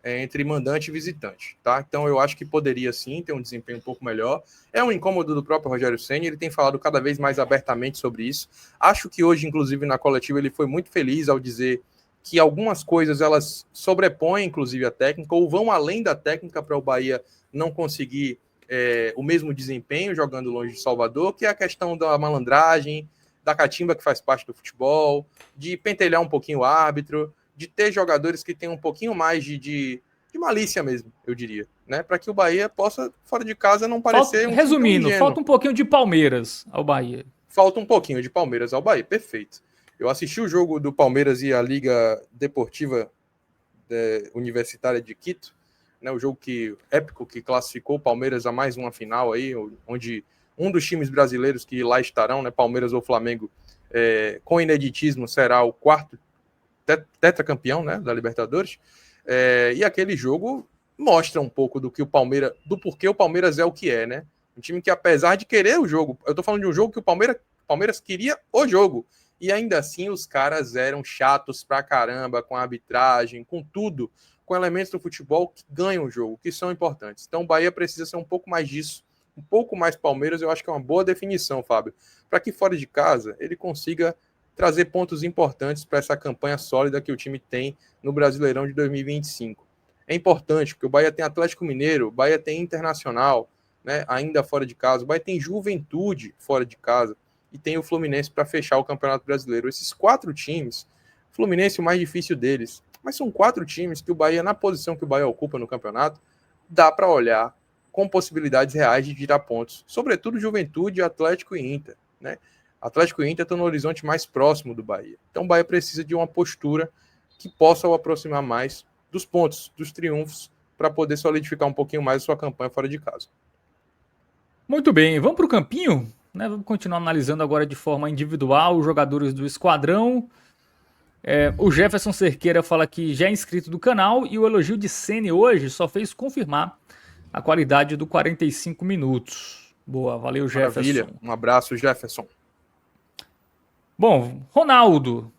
entre mandante e visitante, tá? Então eu acho que poderia sim ter um desempenho um pouco melhor. É um incômodo do próprio Rogério Ceni, ele tem falado cada vez mais abertamente sobre isso. Acho que hoje, inclusive, na coletiva, ele foi muito feliz ao dizer que algumas coisas elas sobrepõem, inclusive, a técnica, ou vão além da técnica para o Bahia não conseguir o mesmo desempenho jogando longe de Salvador, que é a questão da malandragem, da catimba que faz parte do futebol, de pentelhar um pouquinho o árbitro, de ter jogadores que tenham um pouquinho mais de malícia mesmo, eu diria, né? Para que o Bahia possa, fora de casa, não parecer resumindo, falta um pouquinho de Palmeiras ao Bahia. Falta um pouquinho de Palmeiras ao Bahia, perfeito. Eu assisti o jogo do Palmeiras e a Liga Deportiva Universitária de Quito, né? O jogo épico que classificou o Palmeiras a mais uma final aí, onde um dos times brasileiros que lá estarão, né? Palmeiras ou Flamengo, com ineditismo, será o quarto tetracampeão, né, da Libertadores, e aquele jogo mostra um pouco do porquê o Palmeiras é o que é, né? Um time que, apesar de querer o jogo, eu tô falando de um jogo que o Palmeiras queria o jogo, e ainda assim os caras eram chatos pra caramba, com a arbitragem, com tudo, com elementos do futebol que ganham o jogo, que são importantes. Então o Bahia precisa ser um pouco mais disso, um pouco mais Palmeiras, eu acho que é uma boa definição, Fábio, para que fora de casa ele consiga trazer pontos importantes para essa campanha sólida que o time tem no Brasileirão de 2025. É importante, porque o Bahia tem Atlético Mineiro, o Bahia tem Internacional, né, ainda fora de casa. O Bahia tem Juventude fora de casa e tem o Fluminense para fechar o Campeonato Brasileiro. Esses 4 times, Fluminense é o mais difícil deles, mas são 4 times que o Bahia, na posição que o Bahia ocupa no campeonato, dá para olhar com possibilidades reais de tirar pontos, sobretudo Juventude, Atlético e Inter, né? Atlético e Inter estão no horizonte mais próximo do Bahia. Então o Bahia precisa de uma postura que possa o aproximar mais dos pontos, dos triunfos, para poder solidificar um pouquinho mais a sua campanha fora de casa. Muito bem, vamos para o campinho? Né? Vamos continuar analisando agora de forma individual os jogadores do esquadrão. O Jefferson Cerqueira fala que já é inscrito do canal e o elogio de Ceni hoje só fez confirmar a qualidade do 45 minutos. Boa, valeu, Jefferson. Maravilha, um abraço, Jefferson. Bom, Ronaldo.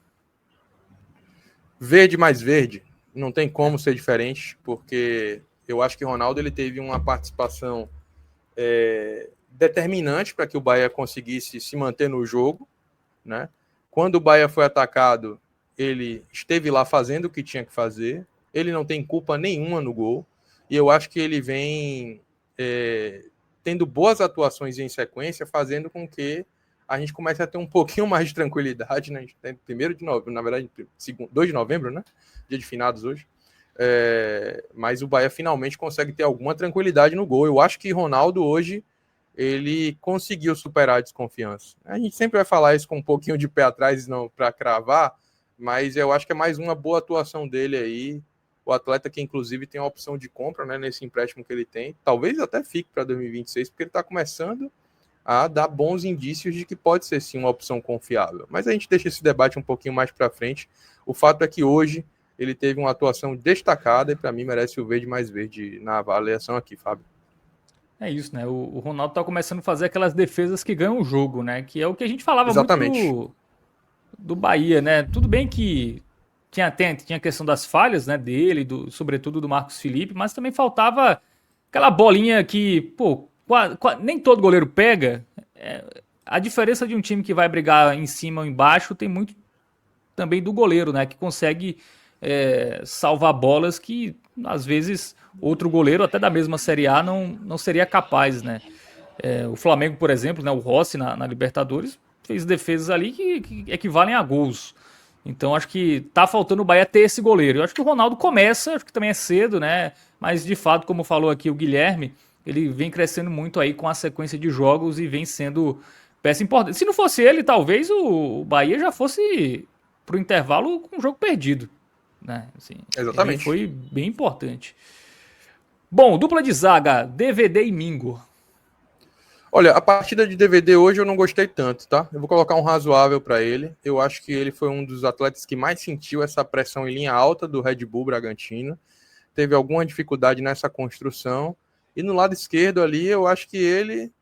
Verde mais verde, não tem como ser diferente, porque eu acho que o Ronaldo ele teve uma participação determinante para que o Bahia conseguisse se manter no jogo, né? Quando o Bahia foi atacado, ele esteve lá fazendo o que tinha que fazer, ele não tem culpa nenhuma no gol, e eu acho que ele vem tendo boas atuações em sequência, fazendo com que a gente comece a ter um pouquinho mais de tranquilidade, né? A gente tem 1º de novembro, na verdade, 2 de novembro, né? Dia de finados hoje. Mas o Bahia finalmente consegue ter alguma tranquilidade no gol. Eu acho que Ronaldo hoje ele conseguiu superar a desconfiança. A gente sempre vai falar isso com um pouquinho de pé atrás, não para cravar, mas eu acho que é mais uma boa atuação dele aí. O atleta que inclusive tem a opção de compra, né, nesse empréstimo que ele tem, talvez até fique para 2026, porque ele está começando a dar bons indícios de que pode ser sim uma opção confiável. Mas a gente deixa esse debate um pouquinho mais para frente. O fato é que hoje ele teve uma atuação destacada e para mim merece o verde mais verde na avaliação aqui, Fábio. É isso, né? O Ronaldo tá começando a fazer aquelas defesas que ganham o jogo, né? Que é o que a gente falava Exatamente. muito do Bahia, né? Tudo bem que tinha a questão das falhas, né, dele, sobretudo do Marcos Felipe, mas também faltava aquela bolinha que, pô, nem todo goleiro pega. A diferença de um time que vai brigar em cima ou embaixo tem muito também do goleiro, né? Que consegue salvar bolas que, às vezes, outro goleiro, até da mesma Série A, não seria capaz, né? O Flamengo, por exemplo, né, o Rossi na Libertadores, fez defesas ali que equivalem a gols. Então, acho que tá faltando o Bahia ter esse goleiro. Eu acho que o Ronaldo começa, acho que também é cedo, né? Mas, de fato, como falou aqui o Guilherme, ele vem crescendo muito aí com a sequência de jogos e vem sendo peça importante. Se não fosse ele, talvez o Bahia já fosse pro intervalo com o jogo perdido, né? Assim, Exatamente. Foi bem importante. Bom, dupla de zaga, DVD e Mingo. Olha, a partida de DVD hoje eu não gostei tanto, tá? Eu vou colocar um razoável para ele. Eu acho que ele foi um dos atletas que mais sentiu essa pressão em linha alta do Red Bull Bragantino. Teve alguma dificuldade nessa construção. E no lado esquerdo ali, eu acho que ele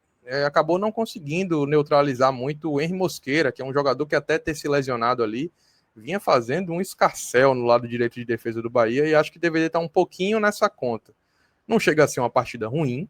acabou não conseguindo neutralizar muito o Henry Mosqueira, que é um jogador que até ter se lesionado ali, vinha fazendo um escarcéu no lado direito de defesa do Bahia, e acho que deveria estar um pouquinho nessa conta. Não chega a ser uma partida ruim,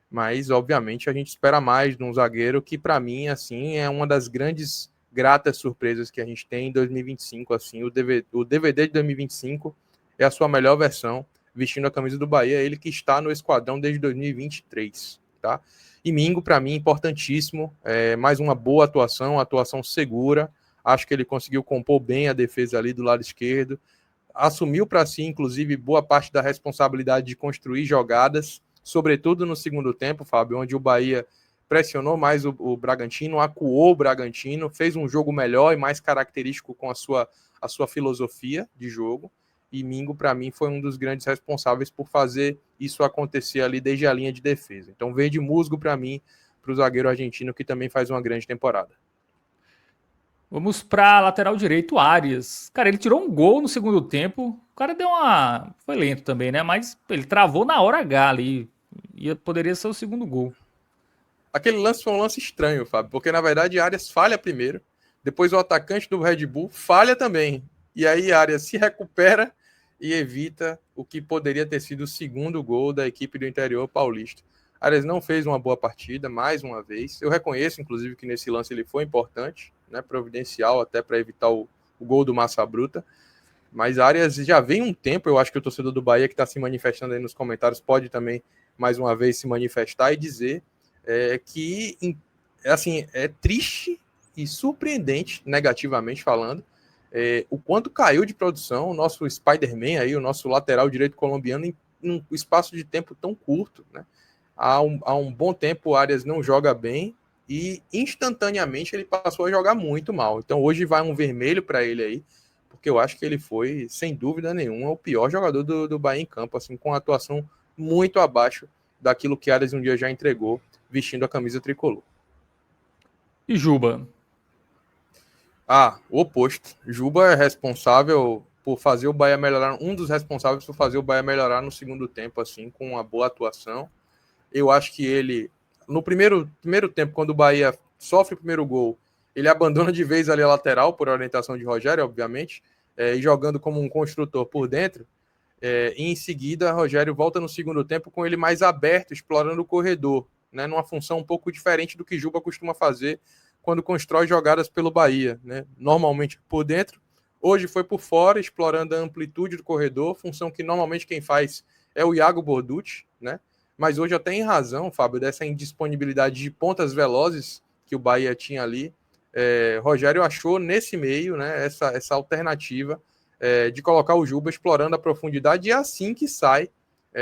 mas obviamente a gente espera mais de um zagueiro que, para mim, assim, é uma das grandes gratas surpresas que a gente tem em 2025. Assim, o DVD de 2025 é a sua melhor versão, vestindo a camisa do Bahia, ele que está no esquadrão desde 2023, tá? E Mingo, para mim, importantíssimo, mais uma boa atuação segura. Acho que ele conseguiu compor bem a defesa ali do lado esquerdo, assumiu para si, inclusive, boa parte da responsabilidade de construir jogadas, sobretudo no segundo tempo, Fábio, onde o Bahia pressionou mais o Bragantino, acuou o Bragantino, fez um jogo melhor e mais característico com a sua filosofia de jogo, e Mingo, para mim, foi um dos grandes responsáveis por fazer isso acontecer ali desde a linha de defesa. Então, verde musgo para mim, para o zagueiro argentino, que também faz uma grande temporada. Vamos pra lateral direito, Arias. Cara, ele tirou um gol no segundo tempo. O cara deu uma... Foi lento também, né? Mas ele travou na hora H ali. Poderia ser o segundo gol. Aquele lance foi um lance estranho, Fábio, porque na verdade Arias falha primeiro, depois o atacante do Red Bull falha também. E aí Arias se recupera e evita o que poderia ter sido o segundo gol da equipe do interior paulista. Arias não fez uma boa partida, mais uma vez. Eu reconheço, inclusive, que nesse lance ele foi importante, né, providencial até para evitar o gol do Massa Bruta. Mas Arias já vem um tempo, eu acho que o torcedor do Bahia que está se manifestando aí nos comentários pode também, mais uma vez, se manifestar e dizer que assim, é triste e surpreendente, negativamente falando, o quanto caiu de produção o nosso Spider-Man aí, o nosso lateral direito colombiano, em um espaço de tempo tão curto, né? Há um bom tempo o Arias não joga bem e instantaneamente ele passou a jogar muito mal. Então hoje vai um vermelho para ele aí, porque eu acho que ele foi, sem dúvida nenhuma, o pior jogador do Bahia em campo, assim, com uma atuação muito abaixo daquilo que Arias um dia já entregou, vestindo a camisa tricolor. E Juba? O oposto. Juba é responsável por fazer o Bahia melhorar, um dos responsáveis por fazer o Bahia melhorar no segundo tempo, assim, com uma boa atuação. Eu acho que ele, no primeiro tempo, quando o Bahia sofre o primeiro gol, ele abandona de vez ali a lateral, por orientação de Rogério, obviamente, e jogando como um construtor por dentro. E em seguida, Rogério volta no segundo tempo com ele mais aberto, explorando o corredor, né, numa função um pouco diferente do que Juba costuma fazer quando constrói jogadas pelo Bahia, né? Normalmente por dentro, hoje foi por fora, explorando a amplitude do corredor, função que normalmente quem faz é o Iago Borducci, né? Mas hoje até em razão, Fábio, dessa indisponibilidade de pontas velozes que o Bahia tinha ali, Rogério achou nesse meio, né, essa alternativa de colocar o Juba explorando a profundidade, e é assim que sai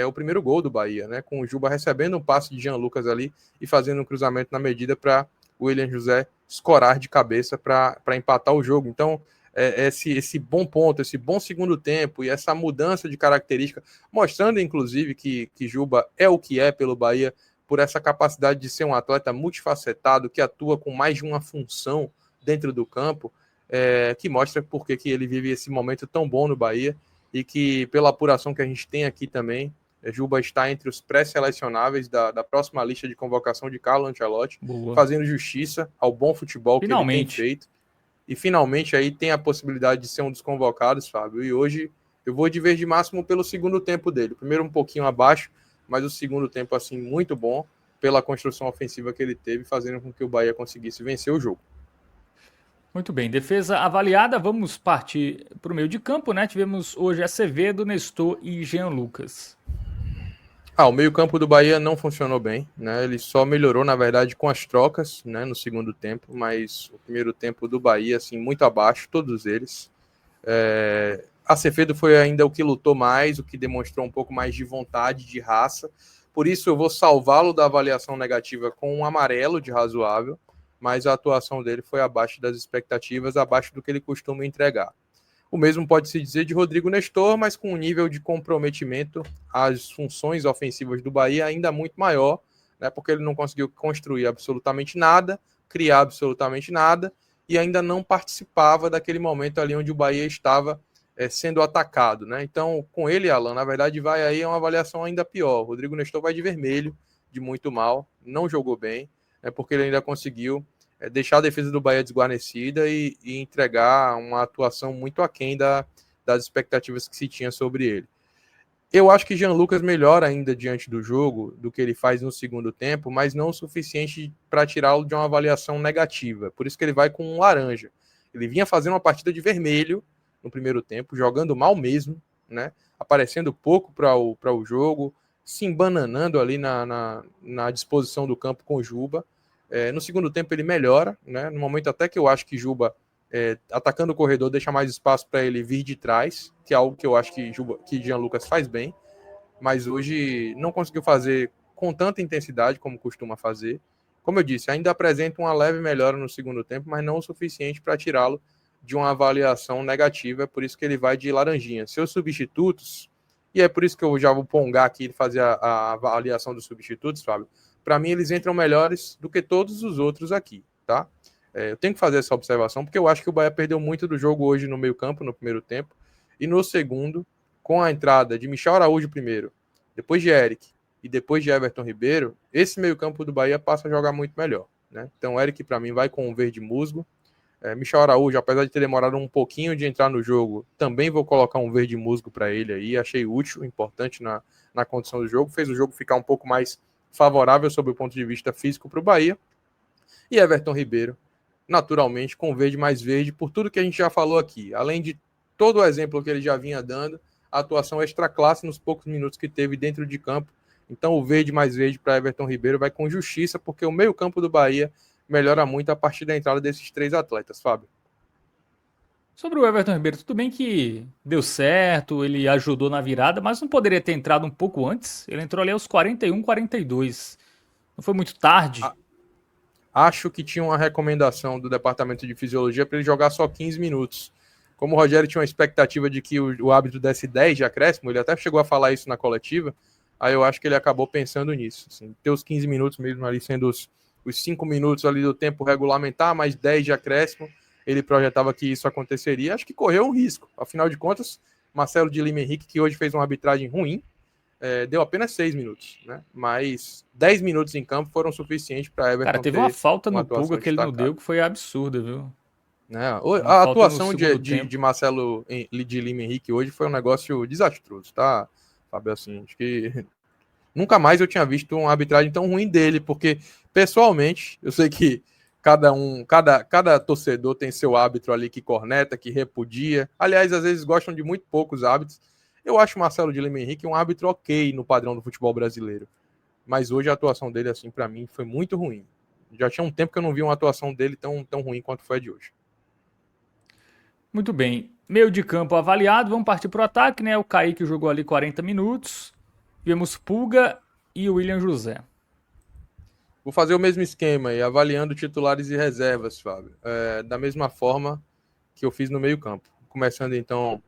o primeiro gol do Bahia, né, com o Juba recebendo um passe de Jean Lucas ali e fazendo um cruzamento na medida para o William José escorar de cabeça para empatar o jogo. Então, esse bom ponto, esse bom segundo tempo e essa mudança de característica, mostrando inclusive que Juba é o que é pelo Bahia, por essa capacidade de ser um atleta multifacetado, que atua com mais de uma função dentro do campo, que mostra por que ele vive esse momento tão bom no Bahia, e que pela apuração que a gente tem aqui também, Juba está entre os pré-selecionáveis da próxima lista de convocação de Carlo Ancelotti, fazendo justiça ao bom futebol que ele tem feito. E finalmente aí tem a possibilidade de ser um dos convocados, Fábio. E hoje eu vou de verde máximo pelo segundo tempo dele. Primeiro um pouquinho abaixo, mas o segundo tempo assim muito bom pela construção ofensiva que ele teve, fazendo com que o Bahia conseguisse vencer o jogo. Muito bem, defesa avaliada, vamos partir para o meio de campo, né? Tivemos hoje Acevedo, Nestor e Jean Lucas. O meio-campo do Bahia não funcionou bem, né? Ele só melhorou, na verdade, com as trocas, né, no segundo tempo, mas o primeiro tempo do Bahia, assim, muito abaixo, todos eles. Acevedo foi ainda o que lutou mais, o que demonstrou um pouco mais de vontade, de raça. Por isso eu vou salvá-lo da avaliação negativa com um amarelo de razoável, mas a atuação dele foi abaixo das expectativas, abaixo do que ele costuma entregar. O mesmo pode se dizer de Rodrigo Nestor, mas com um nível de comprometimento às funções ofensivas do Bahia ainda muito maior, né, porque ele não conseguiu construir absolutamente nada, criar absolutamente nada, e ainda não participava daquele momento ali onde o Bahia estava sendo atacado, né? Então, com ele, Alan, na verdade, vai aí uma avaliação ainda pior. O Rodrigo Nestor vai de vermelho, de muito mal, não jogou bem, porque ele ainda conseguiu deixar a defesa do Bahia desguarnecida e entregar uma atuação muito aquém das expectativas que se tinha sobre ele. Eu acho que Jean Lucas melhora ainda diante do jogo do que ele faz no segundo tempo, mas não o suficiente para tirá-lo de uma avaliação negativa. Por isso que ele vai com um laranja. Ele vinha fazendo uma partida de vermelho no primeiro tempo, jogando mal mesmo, né? Aparecendo pouco para o jogo, se embananando ali na disposição do campo com o Juba. No segundo tempo ele melhora, né? No momento até que eu acho que Juba, atacando o corredor, deixa mais espaço para ele vir de trás, que é algo que eu acho que Jean Lucas faz bem, mas hoje não conseguiu fazer com tanta intensidade como costuma fazer. Como eu disse, ainda apresenta uma leve melhora no segundo tempo, mas não o suficiente para tirá-lo de uma avaliação negativa, é por isso que ele vai de laranjinha. Seus substitutos, e é por isso que eu já vou pongar aqui e fazer a avaliação dos substitutos, Fábio. Para mim, eles entram melhores do que todos os outros aqui, tá? Eu tenho que fazer essa observação, porque eu acho que o Bahia perdeu muito do jogo hoje no meio-campo, no primeiro tempo, e no segundo, com a entrada de Michel Araújo primeiro, depois de Eric e depois de Everton Ribeiro, esse meio-campo do Bahia passa a jogar muito melhor, né? Então, Eric, para mim, vai com o verde musgo. Michel Araújo, apesar de ter demorado um pouquinho de entrar no jogo, também vou colocar um verde musgo para ele aí, achei útil, importante na condição do jogo, fez o jogo ficar um pouco mais favorável sob o ponto de vista físico para o Bahia. E Everton Ribeiro, naturalmente, com verde mais verde, por tudo que a gente já falou aqui. Além de todo o exemplo que ele já vinha dando, a atuação extra classe nos poucos minutos que teve dentro de campo. Então o verde mais verde para Everton Ribeiro vai com justiça, porque o meio-campo do Bahia melhora muito a partir da entrada desses 3 atletas, Fábio. Sobre o Everton Ribeiro, tudo bem que deu certo, ele ajudou na virada, mas não poderia ter entrado um pouco antes? Ele entrou ali aos 41, 42. Não foi muito tarde? Acho que tinha uma recomendação do departamento de fisiologia para ele jogar só 15 minutos. Como o Rogério tinha uma expectativa de que o árbitro desse 10 de acréscimo, ele até chegou a falar isso na coletiva, aí eu acho que ele acabou pensando nisso. Assim, ter os 15 minutos mesmo ali sendo os 5 minutos ali do tempo regulamentar, mais 10 de acréscimo, ele projetava que isso aconteceria. Acho que correu um risco. Afinal de contas, Marcelo de Lima Henrique, que hoje fez uma arbitragem ruim, deu apenas 6 minutos, né? Mas 10 minutos em campo foram suficientes para Everton Cara, teve uma falta uma no Pulga atuação que ele não destacada. deu, que foi absurda, viu? Né? Uma A falta no atuação segundo tempo. de Marcelo de Lima Henrique hoje foi um negócio desastroso, tá, Fábio? Assim, acho que nunca mais eu tinha visto uma arbitragem tão ruim dele, porque, pessoalmente, eu sei que cada torcedor tem seu árbitro ali que corneta, que repudia. Aliás, às vezes gostam de muito poucos árbitros. Eu acho o Marcelo de Lima Henrique um árbitro ok no padrão do futebol brasileiro. Mas hoje a atuação dele, assim, para mim, foi muito ruim. Já tinha um tempo que eu não vi uma atuação dele tão ruim quanto foi a de hoje. Muito bem. Meio de campo avaliado, vamos partir para o ataque, né? O Kaique jogou ali 40 minutos. Vimos Pulga e o William José. Vou fazer o mesmo esquema aí, avaliando titulares e reservas, Fábio. Da mesma forma que eu fiz no meio-campo. Começando então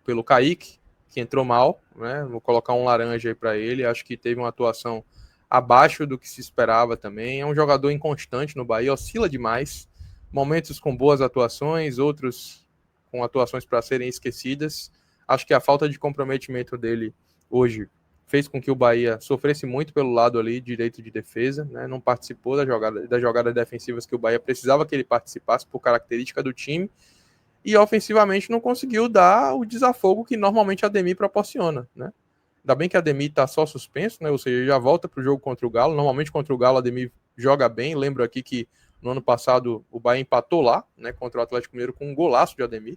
pelo Kaique, que entrou mal, né? Vou colocar um laranja aí para ele. Acho que teve uma atuação abaixo do que se esperava também. É um jogador inconstante no Bahia, oscila demais. Momentos com boas atuações, outros com atuações para serem esquecidas. Acho que a falta de comprometimento dele hoje fez com que o Bahia sofresse muito pelo lado ali direito de defesa, né? Não participou das jogadas defensivas que o Bahia precisava que ele participasse por característica do time, e ofensivamente não conseguiu dar o desafogo que normalmente a Ademir proporciona, né? Ainda bem que a Ademir está só suspenso, né? Ou seja, já volta para o jogo contra o Galo. Normalmente contra o Galo a Ademir joga bem. Lembro aqui que no ano passado o Bahia empatou lá, né, contra o Atlético Mineiro com um golaço de Ademir,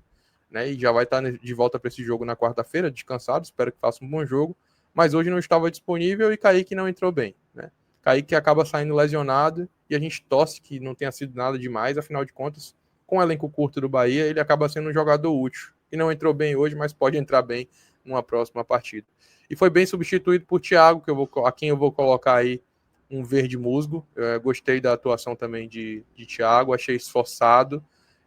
né? E já vai estar de volta para esse jogo na quarta-feira, descansado. Espero que faça um bom jogo. Mas hoje não estava disponível e Kaique não entrou bem, né? Kaique acaba saindo lesionado e a gente torce que não tenha sido nada demais, afinal de contas, com o elenco curto do Bahia, ele acaba sendo um jogador útil. E não entrou bem hoje, mas pode entrar bem numa próxima partida. E foi bem substituído por Thiago, a quem eu vou colocar aí um verde musgo. Gostei da atuação também de Thiago, achei esforçado.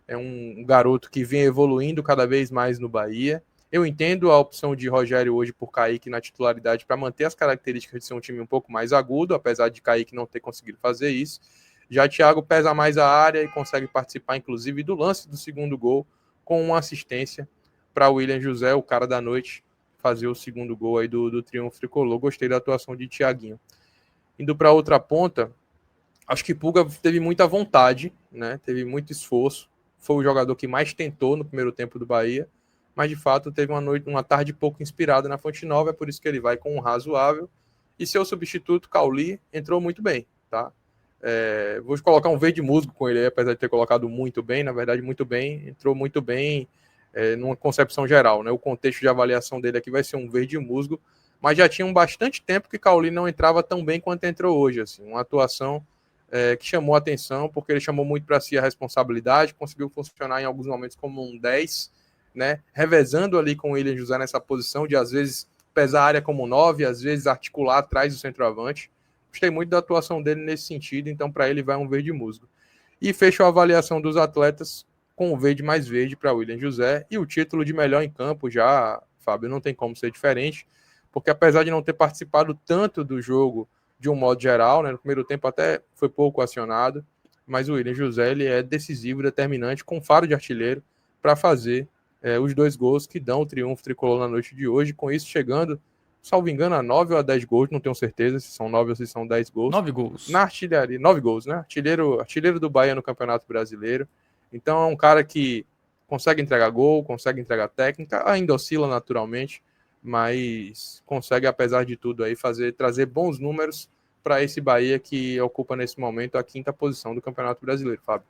É um garoto que vem evoluindo cada vez mais no Bahia. Eu entendo a opção de Rogério hoje por Kaique na titularidade para manter as características de ser um time um pouco mais agudo, apesar de Kaique não ter conseguido fazer isso. Já Thiago pesa mais a área e consegue participar, inclusive, do lance do segundo gol, com uma assistência para o William José, o cara da noite, fazer o segundo gol aí do triunfo tricolor. Gostei da atuação de Thiaguinho. Indo para outra ponta, acho que Pulga teve muita vontade, né? Teve muito esforço. Foi o jogador que mais tentou no primeiro tempo do Bahia, mas de fato teve uma tarde pouco inspirada na Fonte Nova, é por isso que ele vai com um razoável. E seu substituto, Cauli, entrou muito bem, tá? Vou colocar um verde musgo com ele aí, apesar de ter colocado muito bem, na verdade muito bem, entrou muito bem numa concepção geral, né? O contexto de avaliação dele aqui vai ser um verde musgo, mas já tinha bastante tempo que Cauli não entrava tão bem quanto entrou hoje, assim, uma atuação que chamou a atenção, porque ele chamou muito para si a responsabilidade, conseguiu funcionar em alguns momentos como um 10, né, revezando ali com o William José nessa posição de, às vezes, pesar a área como 9, às vezes articular atrás do centroavante. Gostei muito da atuação dele nesse sentido, então para ele vai um verde musgo. E fechou a avaliação dos atletas com o verde mais verde para William José, e o título de melhor em campo já, Fábio, não tem como ser diferente, porque apesar de não ter participado tanto do jogo de um modo geral, né, no primeiro tempo até foi pouco acionado, mas o William José ele é decisivo, determinante, com faro de artilheiro para fazer os 2 gols que dão o triunfo tricolor na noite de hoje, com isso chegando, salvo engano, a 9 ou a 10 gols, não tenho certeza se são 9 ou se são 10 gols. 9 gols. Na artilharia, 9 gols, né? Artilheiro do Bahia no Campeonato Brasileiro. Então é um cara que consegue entregar gol, consegue entregar técnica, ainda oscila naturalmente, mas consegue, apesar de tudo, aí trazer bons números para esse Bahia que ocupa nesse momento a 5ª posição do Campeonato Brasileiro, Fábio.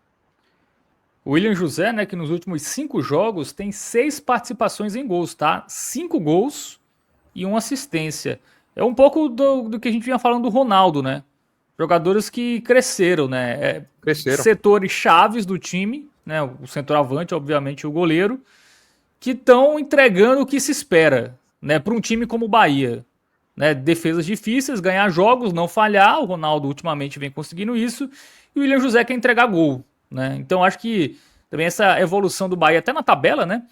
O William José, né, que nos últimos 5 jogos tem 6 participações em gols, tá? 5 gols e 1 assistência. É um pouco do que a gente vinha falando do Ronaldo, né? Jogadores que cresceram, né? Cresceram. Setores chaves do time, né? O centroavante, obviamente, o goleiro, que estão entregando o que se espera, né? Para um time como o Bahia. Né? Defesas difíceis, ganhar jogos, não falhar. O Ronaldo ultimamente vem conseguindo isso. E o William José quer entregar gol. Né? Então acho que também essa evolução do Bahia, até na tabela, né?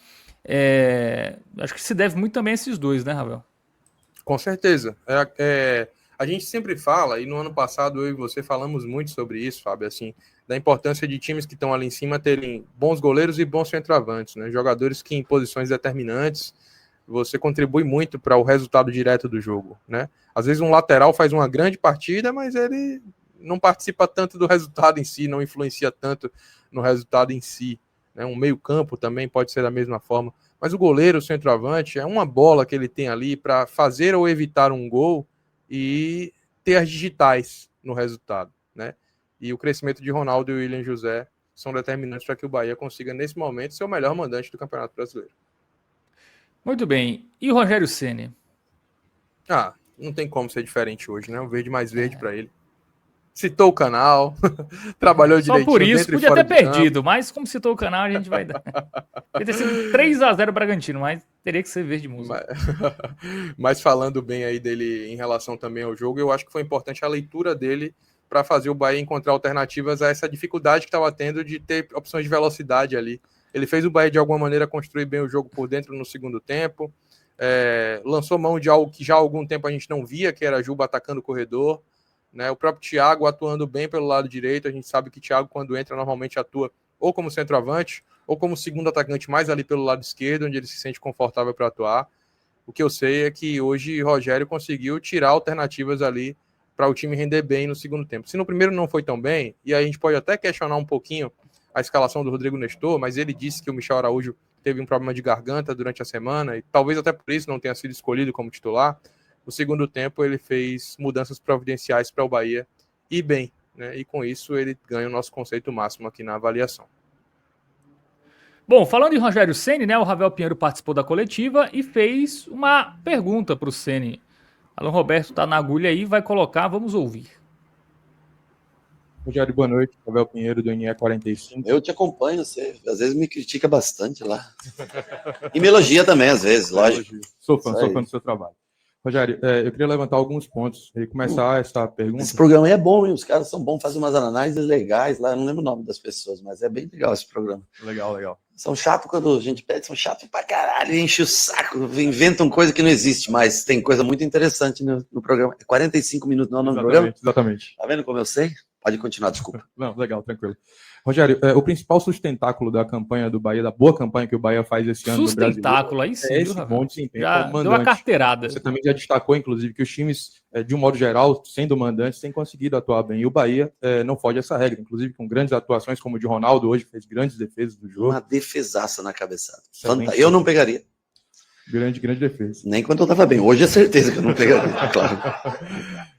Acho que se deve muito também a esses dois, né, Ravel? Com certeza. A gente sempre fala, e no ano passado eu e você falamos muito sobre isso, Fábio, assim, da importância de times que estão ali em cima terem bons goleiros e bons centroavantes, né? Jogadores que em posições determinantes você contribui muito para o resultado direto do jogo, né? Às vezes um lateral faz uma grande partida, mas ele não participa tanto do resultado em si, não influencia tanto no resultado em si, né? Um meio-campo também pode ser da mesma forma, mas o goleiro, o centroavante, é uma bola que ele tem ali para fazer ou evitar um gol e ter as digitais no resultado, né? E o crescimento de Ronaldo e William José são determinantes para que o Bahia consiga, nesse momento, ser o melhor mandante do Campeonato Brasileiro. Muito bem. E o Rogério Ceni? Não tem como ser diferente hoje, né? Um verde mais verde para ele. Citou o canal, trabalhou Só direitinho por isso, dentro e podia fora ter de campo. perdido, mas como citou o canal, a gente vai dar. Podia ter sido 3-0 Bragantino, mas teria que ser verde música. Mas falando bem aí dele em relação também ao jogo, eu acho que foi importante a leitura dele para fazer o Bahia encontrar alternativas a essa dificuldade que estava tendo de ter opções de velocidade ali. Ele fez o Bahia, de alguma maneira, construir bem o jogo por dentro no segundo tempo, lançou mão de algo que já há algum tempo a gente não via, que era Juba atacando o corredor, né? O próprio Thiago atuando bem pelo lado direito. A gente sabe que Thiago, quando entra, normalmente atua ou como centroavante ou como segundo atacante mais ali pelo lado esquerdo, onde ele se sente confortável para atuar. O que eu sei é que hoje Rogério conseguiu tirar alternativas ali para o time render bem no segundo tempo. Se no primeiro não foi tão bem, e aí a gente pode até questionar um pouquinho a escalação do Rodrigo Nestor, mas ele disse que o Michel Araújo teve um problema de garganta durante a semana, e talvez até por isso não tenha sido escolhido como titular. No segundo tempo ele fez mudanças providenciais para o Bahia e bem, né? E com isso ele ganha o nosso conceito máximo aqui na avaliação. Bom, falando em Rogério Ceni, né, o Ravel Pinheiro participou da coletiva e fez uma pergunta para o Ceni. Alan Roberto está na agulha aí, vai colocar, vamos ouvir. Rogério, boa noite. Ravel Pinheiro, do NE45. Eu te acompanho, você às vezes me critica bastante lá. E me elogia também, às vezes, lógico. Sou fã do seu trabalho. Rogério, eu queria levantar alguns pontos e começar essa pergunta. Esse programa aí é bom, hein? Os caras são bons, fazem umas análises legais lá. Eu não lembro o nome das pessoas, mas é bem legal esse programa. Legal. São chatos quando a gente pede, são chatos pra caralho, enche o saco, inventam coisa que não existe, mas tem coisa muito interessante no programa. 45 minutos não é o nome do programa? Exatamente. Tá vendo como eu sei? Pode continuar, desculpa. Não, legal, tranquilo. Rogério, o principal sustentáculo da campanha do Bahia, da boa campanha que o Bahia faz esse ano no Brasil. Sustentáculo, aí sim. Esse bom desempenho já como mandante. Deu a carteirada. Você também já destacou, inclusive, que os times, de um modo geral, sendo mandantes, têm conseguido atuar bem. E o Bahia não foge essa regra, inclusive com grandes atuações, como o de Ronaldo hoje, fez grandes defesas do jogo. Uma defesaça na cabeçada. Excelente. Eu não pegaria. Grande defesa. Nem quando eu tava bem. Hoje é certeza que eu não pegaria, claro.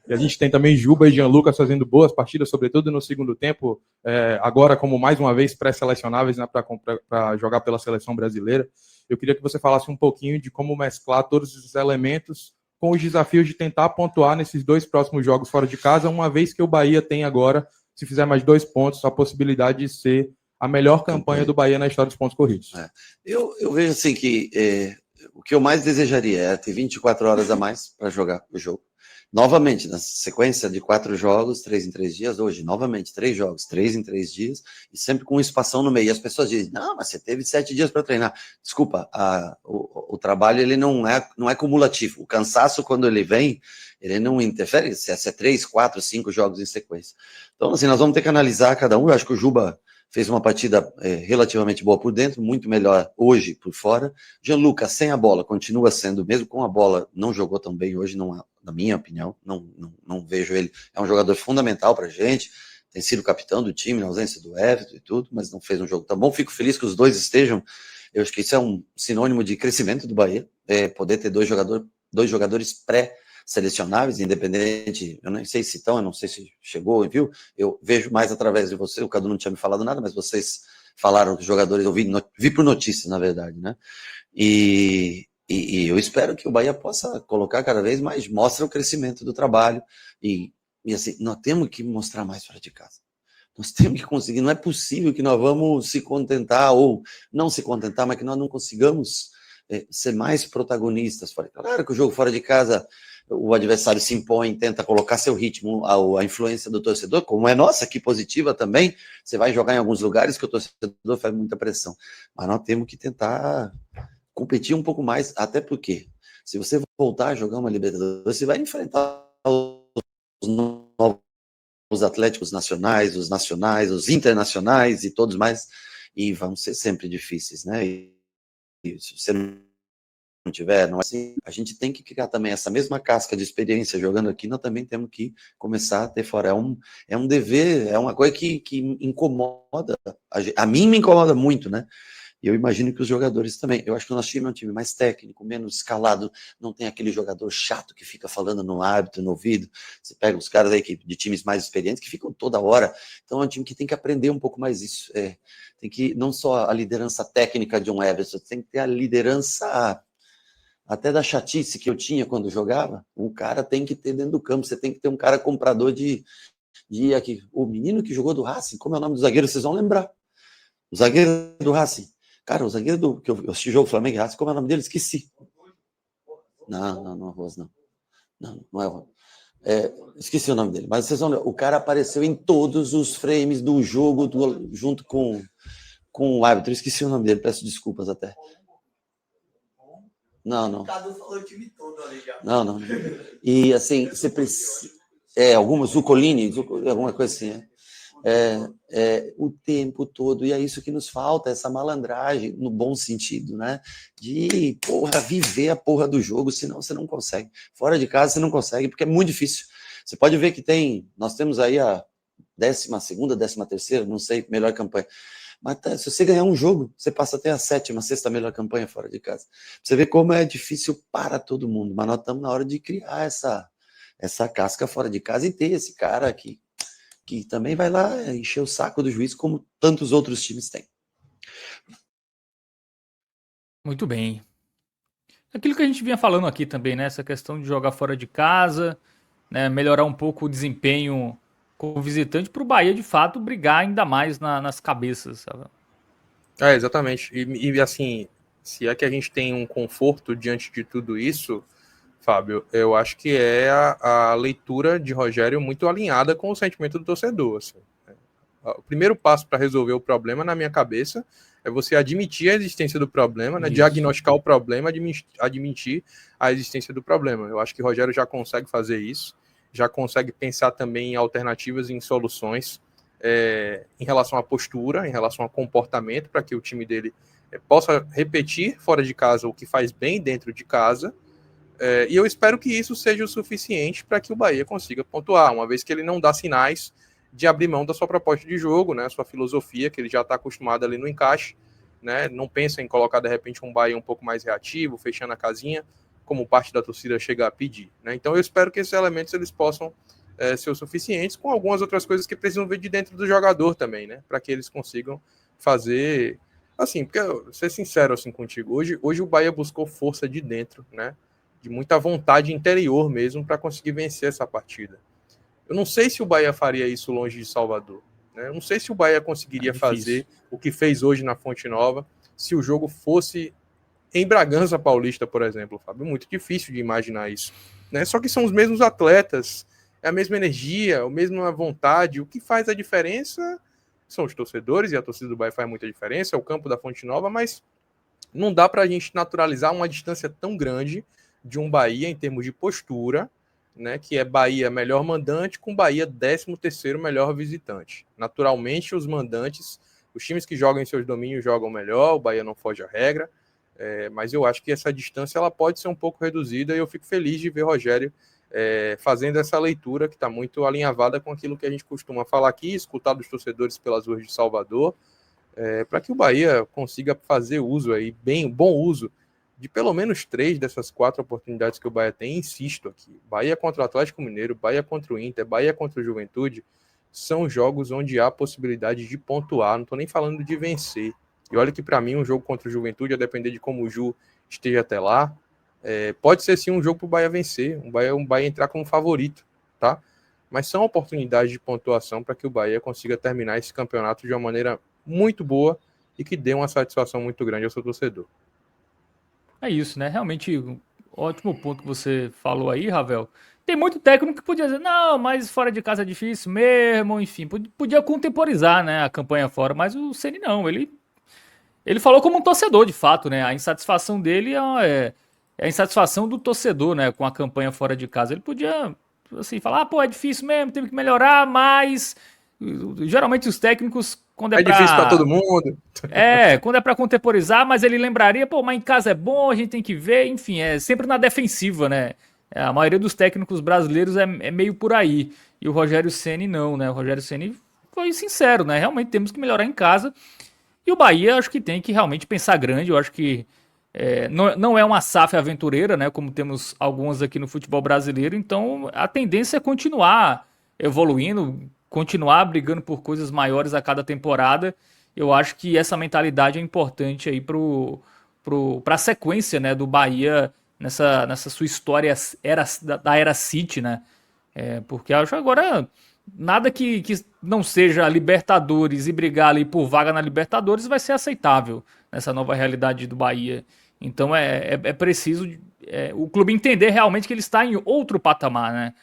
E a gente tem também Juba e Jean Lucas fazendo boas partidas, sobretudo no segundo tempo, agora como mais uma vez pré-selecionáveis, né, para jogar pela seleção brasileira. Eu queria que você falasse um pouquinho de como mesclar todos esses elementos com os desafios de tentar pontuar nesses 2 próximos jogos fora de casa, uma vez que o Bahia tem agora, se fizer mais 2 pontos, a possibilidade de ser a melhor campanha do Bahia na história dos pontos corridos. Eu vejo assim que o que eu mais desejaria é ter 24 horas a mais para jogar o jogo. Novamente, na sequência de 4 jogos, 3 em 3 dias, hoje, novamente, 3 jogos, 3 em 3 dias, e sempre com um espação no meio. E as pessoas dizem, não, mas você teve 7 dias para treinar. Desculpa, o trabalho ele não é cumulativo. O cansaço, quando ele vem, ele não interfere se é 3, 4, 5 jogos em sequência. Então, assim, nós vamos ter que analisar cada um. Eu acho que o Juba fez uma partida relativamente boa por dentro, muito melhor hoje por fora. Gianluca, sem a bola, continua sendo, mesmo com a bola, não jogou tão bem hoje, não, na minha opinião, não vejo ele. É um jogador fundamental pra gente, tem sido capitão do time, na ausência do Everton e tudo, mas não fez um jogo tão bom. Fico feliz que os dois estejam. Eu acho que isso é um sinônimo de crescimento do Bahia, poder ter dois jogadores pré-selecionáveis, independente, eu nem sei se estão, eu não sei se chegou, viu? Eu vejo mais através de você, o Cadu não tinha me falado nada, mas vocês falaram os jogadores, eu vi por notícia, na verdade, né? E eu espero que o Bahia possa colocar cada vez mais, mostra o crescimento do trabalho, e assim, nós temos que mostrar mais fora de casa. Nós temos que conseguir, não é possível que nós vamos se contentar, ou não se contentar, mas que nós não consigamos ser mais protagonistas fora de casa. Claro que o jogo fora de casa, o adversário se impõe, tenta colocar seu ritmo, a influência do torcedor, como é nossa aqui positiva também, você vai jogar em alguns lugares que o torcedor faz muita pressão, mas nós temos que tentar competir um pouco mais, até porque se você voltar a jogar uma Libertadores, você vai enfrentar os novos atléticos nacionais, os internacionais e todos mais, e vão ser sempre difíceis, né? E se você não tiver, não é assim, a gente tem que criar também essa mesma casca de experiência jogando aqui, nós também temos que começar a ter fora. É um dever, é uma coisa que incomoda, a mim me incomoda muito, né? E eu imagino que os jogadores também. Eu acho que o nosso time é um time mais técnico, menos escalado, não tem aquele jogador chato que fica falando no árbitro, no ouvido. Você pega os caras aí de times mais experientes que ficam toda hora. Então é um time que tem que aprender um pouco mais isso. Tem que, não só a liderança técnica de um Everson, tem que ter a liderança até da chatice que eu tinha quando jogava. O cara tem que ter dentro do campo, você tem que ter um cara comprador de aqui. O menino que jogou do Racing, como é o nome do zagueiro, vocês vão lembrar. O zagueiro do Racing. Cara, o zagueiro que eu assisti o jogo Flamengo e Racing, como é o nome dele? Esqueci. Não é o Rose, não. Não é o Rose. Esqueci o nome dele. Mas vocês vão ver, o cara apareceu em todos os frames do jogo junto com o árbitro. Eu esqueci o nome dele, peço desculpas até. Não. O Cadu falou o time todo ali já. Não. E assim, você precisa. Algumas, Zucolini, alguma coisa assim, né? O tempo todo, e é isso que nos falta, essa malandragem, no bom sentido, né? De, viver a porra do jogo, senão você não consegue. Fora de casa você não consegue, porque é muito difícil. Você pode ver que nós temos aí a 12ª, 13ª, não sei, melhor campanha. Mas se você ganhar um jogo, você passa até a 7ª, 6ª melhor campanha fora de casa. Você vê como é difícil para todo mundo, mas nós estamos na hora de criar essa casca fora de casa e ter esse cara aqui que também vai lá encher o saco do juiz, como tantos outros times têm. Muito bem. Aquilo que a gente vinha falando aqui também, né? Essa questão de jogar fora de casa, né? Melhorar um pouco o desempenho como visitante para o Bahia, de fato, brigar ainda mais nas cabeças, sabe? Exatamente. E assim, se é que a gente tem um conforto diante de tudo isso, Fábio, eu acho que é a leitura de Rogério muito alinhada com o sentimento do torcedor. Assim. O primeiro passo para resolver o problema, na minha cabeça, é você admitir a existência do problema, né? Diagnosticar o problema, admitir a existência do problema. Eu acho que o Rogério já consegue fazer isso, já consegue pensar também em alternativas e em soluções em relação à postura, em relação ao comportamento, para que o time dele possa repetir fora de casa o que faz bem dentro de casa. E eu espero que isso seja o suficiente para que o Bahia consiga pontuar, uma vez que ele não dá sinais de abrir mão da sua proposta de jogo, né, sua filosofia, que ele já está acostumado ali no encaixe, né, não pensa em colocar de repente um Bahia um pouco mais reativo, fechando a casinha, como parte da torcida chega a pedir. Né? Então eu espero que esses elementos eles possam ser o suficientes, com algumas outras coisas que precisam vir de dentro do jogador também, né, para que eles consigam fazer, assim, porque eu ser sincero assim contigo, hoje o Bahia buscou força de dentro, né, de muita vontade interior mesmo para conseguir vencer essa partida. Eu não sei se o Bahia faria isso longe de Salvador. Né? Eu não sei se o Bahia conseguiria fazer o que fez hoje na Fonte Nova se o jogo fosse em Bragança Paulista, por exemplo, Fábio. Muito difícil de imaginar isso. Né? Só que são os mesmos atletas, é a mesma energia, a mesma vontade. O que faz a diferença são os torcedores, e a torcida do Bahia faz muita diferença, é o campo da Fonte Nova, mas não dá para a gente naturalizar uma distância tão grande de um Bahia em termos de postura, né, que é Bahia melhor mandante com Bahia 13º melhor visitante. Naturalmente, os mandantes, os times que jogam em seus domínios jogam melhor, o Bahia não foge à regra, mas eu acho que essa distância ela pode ser um pouco reduzida e eu fico feliz de ver Rogério fazendo essa leitura que está muito alinhavada com aquilo que a gente costuma falar aqui, escutar dos torcedores pelas ruas de Salvador, para que o Bahia consiga fazer uso aí, bom uso de pelo menos 3 dessas 4 oportunidades que o Bahia tem, insisto aqui, Bahia contra o Atlético Mineiro, Bahia contra o Inter, Bahia contra o Juventude, são jogos onde há possibilidade de pontuar, não estou nem falando de vencer. E olha que para mim um jogo contra o Juventude, a depender de como o Ju esteja até lá, pode ser sim um jogo para o Bahia vencer, um Bahia entrar como favorito, tá? Mas são oportunidades de pontuação para que o Bahia consiga terminar esse campeonato de uma maneira muito boa e que dê uma satisfação muito grande ao seu torcedor. É isso, né? Realmente, ótimo ponto que você falou aí, Ravel. Tem muito técnico que podia dizer, não, mas fora de casa é difícil mesmo, enfim, podia contemporizar, né, a campanha fora, mas o Ceni não, ele falou como um torcedor, de fato, né? A insatisfação dele é a insatisfação do torcedor, né, com a campanha fora de casa. Ele podia, assim, falar, pô, é difícil mesmo, teve que melhorar, mas geralmente os técnicos, quando É difícil para todo mundo. quando é pra contemporizar, mas ele lembraria, pô, mas em casa é bom, a gente tem que ver, enfim, é sempre na defensiva, né? A maioria dos técnicos brasileiros é meio por aí. E o Rogério Ceni não, né? O Rogério Ceni foi sincero, né? Realmente temos que melhorar em casa. E o Bahia, acho que tem que realmente pensar grande. Eu acho que não é uma SAF aventureira, né? Como temos algumas aqui no futebol brasileiro. Então, a tendência é continuar evoluindo, continuar brigando por coisas maiores a cada temporada. Eu acho que essa mentalidade é importante aí para a sequência, né, do Bahia nessa sua história da era City, né? Porque eu acho agora nada que não seja Libertadores e brigar ali por vaga na Libertadores vai ser aceitável nessa nova realidade do Bahia. Então é preciso o clube entender realmente que ele está em outro patamar, né?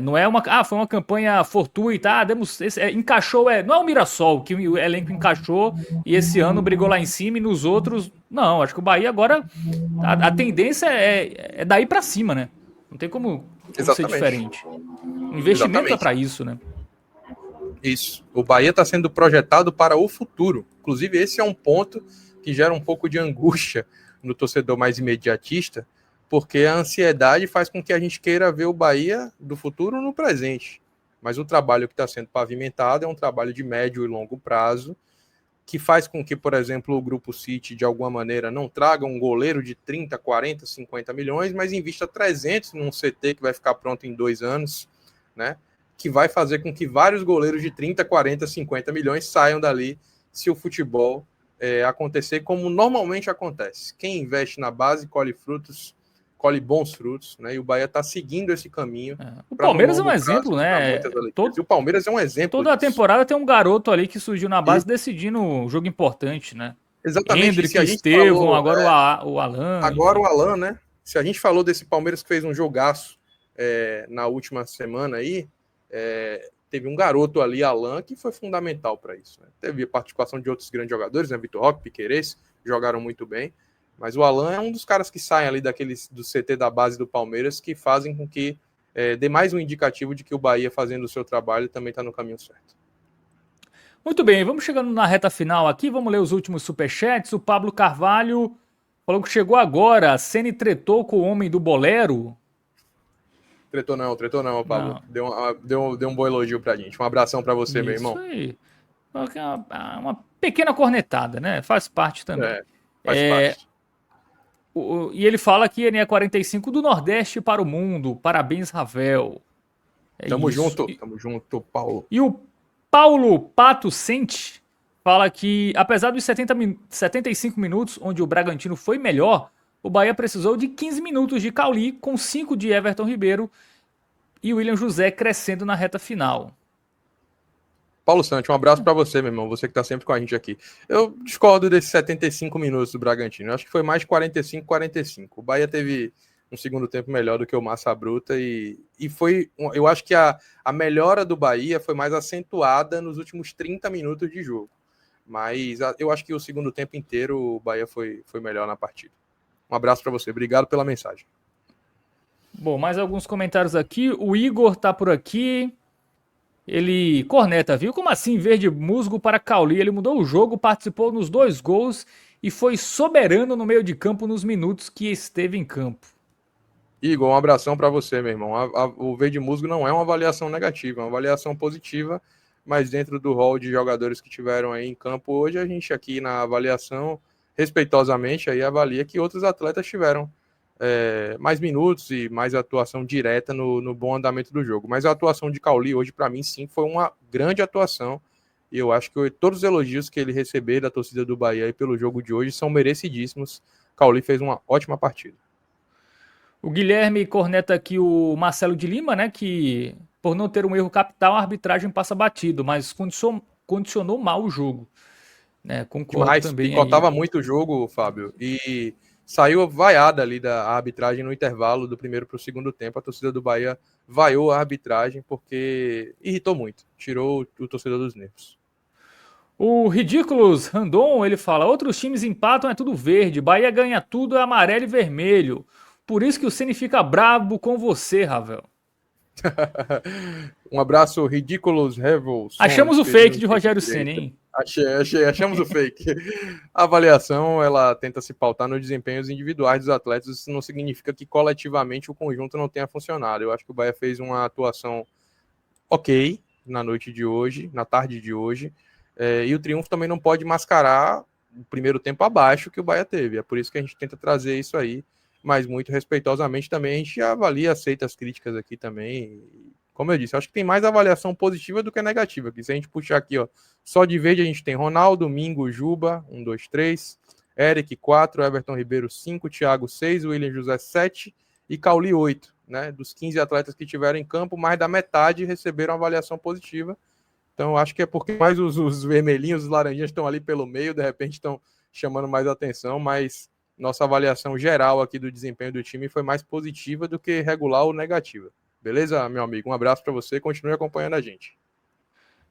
Não é foi uma campanha fortuita, encaixou, não é o Mirassol que o elenco encaixou e esse ano brigou lá em cima e nos outros, não, acho que o Bahia agora, a tendência é daí pra cima, né? Não tem como ser diferente. O investimento é pra isso, né? Isso. O Bahia está sendo projetado para o futuro. Inclusive, esse é um ponto que gera um pouco de angústia no torcedor mais imediatista, porque a ansiedade faz com que a gente queira ver o Bahia do futuro no presente. Mas o trabalho que está sendo pavimentado é um trabalho de médio e longo prazo, que faz com que, por exemplo, o Grupo City, de alguma maneira, não traga um goleiro de 30, 40, 50 milhões, mas invista 300 num CT que vai ficar pronto em 2 anos, né? Que vai fazer com que vários goleiros de 30, 40, 50 milhões saiam dali se o futebol acontecer como normalmente acontece. Quem investe na base colhe frutos, colhe bons frutos, né? E o Bahia está seguindo esse caminho. O Palmeiras é um exemplo, né? E o Palmeiras é um exemplo. Toda a temporada tem um garoto ali que surgiu na base decidindo um jogo importante, né? Exatamente. Hendrick, Estevão, agora o Alan. Agora enfim. O Alan, né? Se a gente falou desse Palmeiras que fez um jogaço na última semana aí, teve um garoto ali, Alan, que foi fundamental para isso. Né? Teve a participação de outros grandes jogadores, né? Vitor Roque, Piquerez, jogaram muito bem. Mas o Alan é um dos caras que saem ali do CT da base do Palmeiras, que fazem com que dê mais um indicativo de que o Bahia, fazendo o seu trabalho, também está no caminho certo. Muito bem, vamos chegando na reta final aqui, vamos ler os últimos superchats. O Pablo Carvalho falou que chegou agora, Ceni tretou com o homem do bolero. Tretou não, Pablo. Deu um bom elogio pra gente. Um abração pra você, meu irmão. Isso aí. Uma pequena cornetada, né? Faz parte também. Faz parte. E ele fala que ele é 45 do Nordeste para o mundo. Parabéns, Ravel. Tamo junto, Paulo. E o Paulo Pato Sente fala que, apesar dos 75 minutos onde o Bragantino foi melhor, o Bahia precisou de 15 minutos de Cauli, com 5 de Everton Ribeiro e William José crescendo na reta final. Paulo Santos, um abraço para você, meu irmão. Você que tá sempre com a gente aqui. Eu discordo desses 75 minutos do Bragantino. Eu acho que foi mais 45. O Bahia teve um segundo tempo melhor do que o Massa Bruta e foi... Eu acho que a melhora do Bahia foi mais acentuada nos últimos 30 minutos de jogo. Mas eu acho que o segundo tempo inteiro o Bahia foi melhor na partida. Um abraço para você. Obrigado pela mensagem. Bom, mais alguns comentários aqui. O Igor tá por aqui. Ele corneta, viu? Como assim, verde musgo para Cauli? Ele mudou o jogo, participou nos 2 gols e foi soberano no meio de campo nos minutos que esteve em campo. Igor, um abração para você, meu irmão. O verde musgo não é uma avaliação negativa, é uma avaliação positiva, mas dentro do rol de jogadores que tiveram aí em campo hoje, a gente aqui na avaliação, respeitosamente, aí avalia que outros atletas tiveram mais minutos e mais atuação direta no bom andamento do jogo. Mas a atuação de Cauli hoje, para mim, sim, foi uma grande atuação. E eu acho que todos os elogios que ele recebeu da torcida do Bahia e pelo jogo de hoje são merecidíssimos. Cauli fez uma ótima partida. O Guilherme corneta aqui o Marcelo de Lima, né? Que por não ter um erro capital, a arbitragem passa batido, mas condicionou mal o jogo. Né? Concordo Demais, também picotava aí. muito o jogo, Fábio, e saiu vaiada ali da arbitragem no intervalo do primeiro para o segundo tempo. A torcida do Bahia vaiou a arbitragem porque irritou muito, tirou o torcedor dos nervos. O Ridículos Randon, ele fala, outros times empatam, é tudo verde, Bahia ganha tudo, é amarelo e vermelho. Por isso que o Ceni fica brabo com você, Ravel. Um abraço, Ridículos Revels. Achamos o fake de Rogério Ceni, hein? Achamos o fake. A avaliação, ela tenta se pautar nos desempenhos individuais dos atletas, isso não significa que coletivamente o conjunto não tenha funcionado. Eu acho que o Bahia fez uma atuação ok na noite de hoje, na tarde de hoje, e o triunfo também não pode mascarar o primeiro tempo abaixo que o Bahia teve. É por isso que a gente tenta trazer isso aí, mas muito respeitosamente também a gente avalia, aceita as críticas aqui também. Como eu disse, eu acho que tem mais avaliação positiva do que negativa. Se a gente puxar aqui, ó, só de verde a gente tem Ronaldo, Mingo, Juba, 1, 2, 3, Eric, 4, Everton Ribeiro, 5, Thiago, 6, William José, 7 e Cauli, 8. Né? Dos 15 atletas que tiveram em campo, mais da metade receberam avaliação positiva. Então, eu acho que é porque mais os vermelhinhos, os laranjinhas estão ali pelo meio, de repente estão chamando mais atenção, mas nossa avaliação geral aqui do desempenho do time foi mais positiva do que regular ou negativa. Beleza, meu amigo? Um abraço para você, continue acompanhando a gente.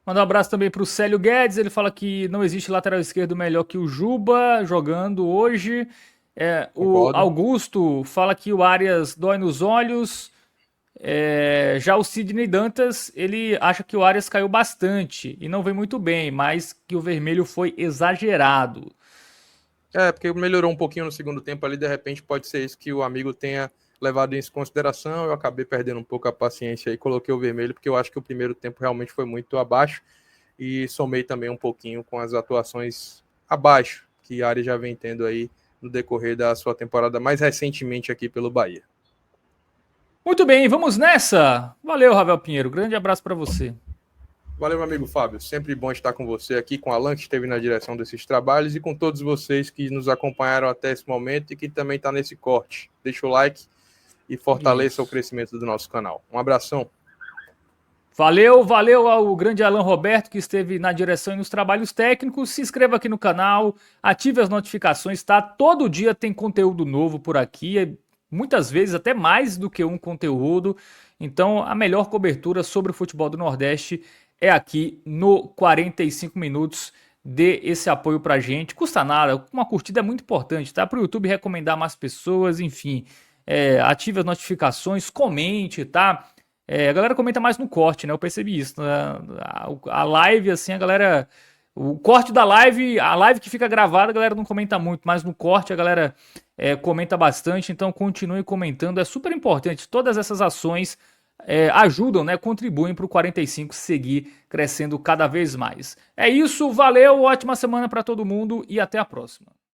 Mandar um abraço também para o Célio Guedes, ele fala que não existe lateral esquerdo melhor que o Juba jogando hoje. O Augusto fala que o Arias dói nos olhos. Já o Sidney Dantas, ele acha que o Arias caiu bastante e não vem muito bem, mas que o vermelho foi exagerado. Porque melhorou um pouquinho no segundo tempo ali, de repente pode ser isso que o amigo tenha levado em consideração. Eu acabei perdendo um pouco a paciência e coloquei o vermelho, porque eu acho que o primeiro tempo realmente foi muito abaixo e somei também um pouquinho com as atuações abaixo que a área já vem tendo aí no decorrer da sua temporada mais recentemente aqui pelo Bahia. Muito bem, vamos nessa. Valeu, Ravel Pinheiro. Grande abraço para você. Valeu, meu amigo Fábio. Sempre bom estar com você aqui, com o Alan, que esteve na direção desses trabalhos, e com todos vocês que nos acompanharam até esse momento e que também está nesse corte. Deixa o like e fortaleça o crescimento do nosso canal. Um abração. Valeu ao grande Alan Roberto, que esteve na direção e nos trabalhos técnicos. Se inscreva aqui no canal, ative as notificações, tá? Todo dia tem conteúdo novo por aqui, muitas vezes até mais do que um conteúdo. Então, a melhor cobertura sobre o futebol do Nordeste é aqui no 45 Minutos. Dê esse apoio pra gente. Custa nada, uma curtida é muito importante, tá? Para o YouTube recomendar mais pessoas, enfim. Ative as notificações, comente, tá? A galera comenta mais no corte, né? Eu percebi isso. Né? A live, assim, a galera... O corte da live, a live que fica gravada, a galera não comenta muito, mas no corte a galera comenta bastante, então continue comentando, é super importante. Todas essas ações ajudam, né? Contribuem para o 45 seguir crescendo cada vez mais. É isso, valeu, ótima semana para todo mundo e até a próxima.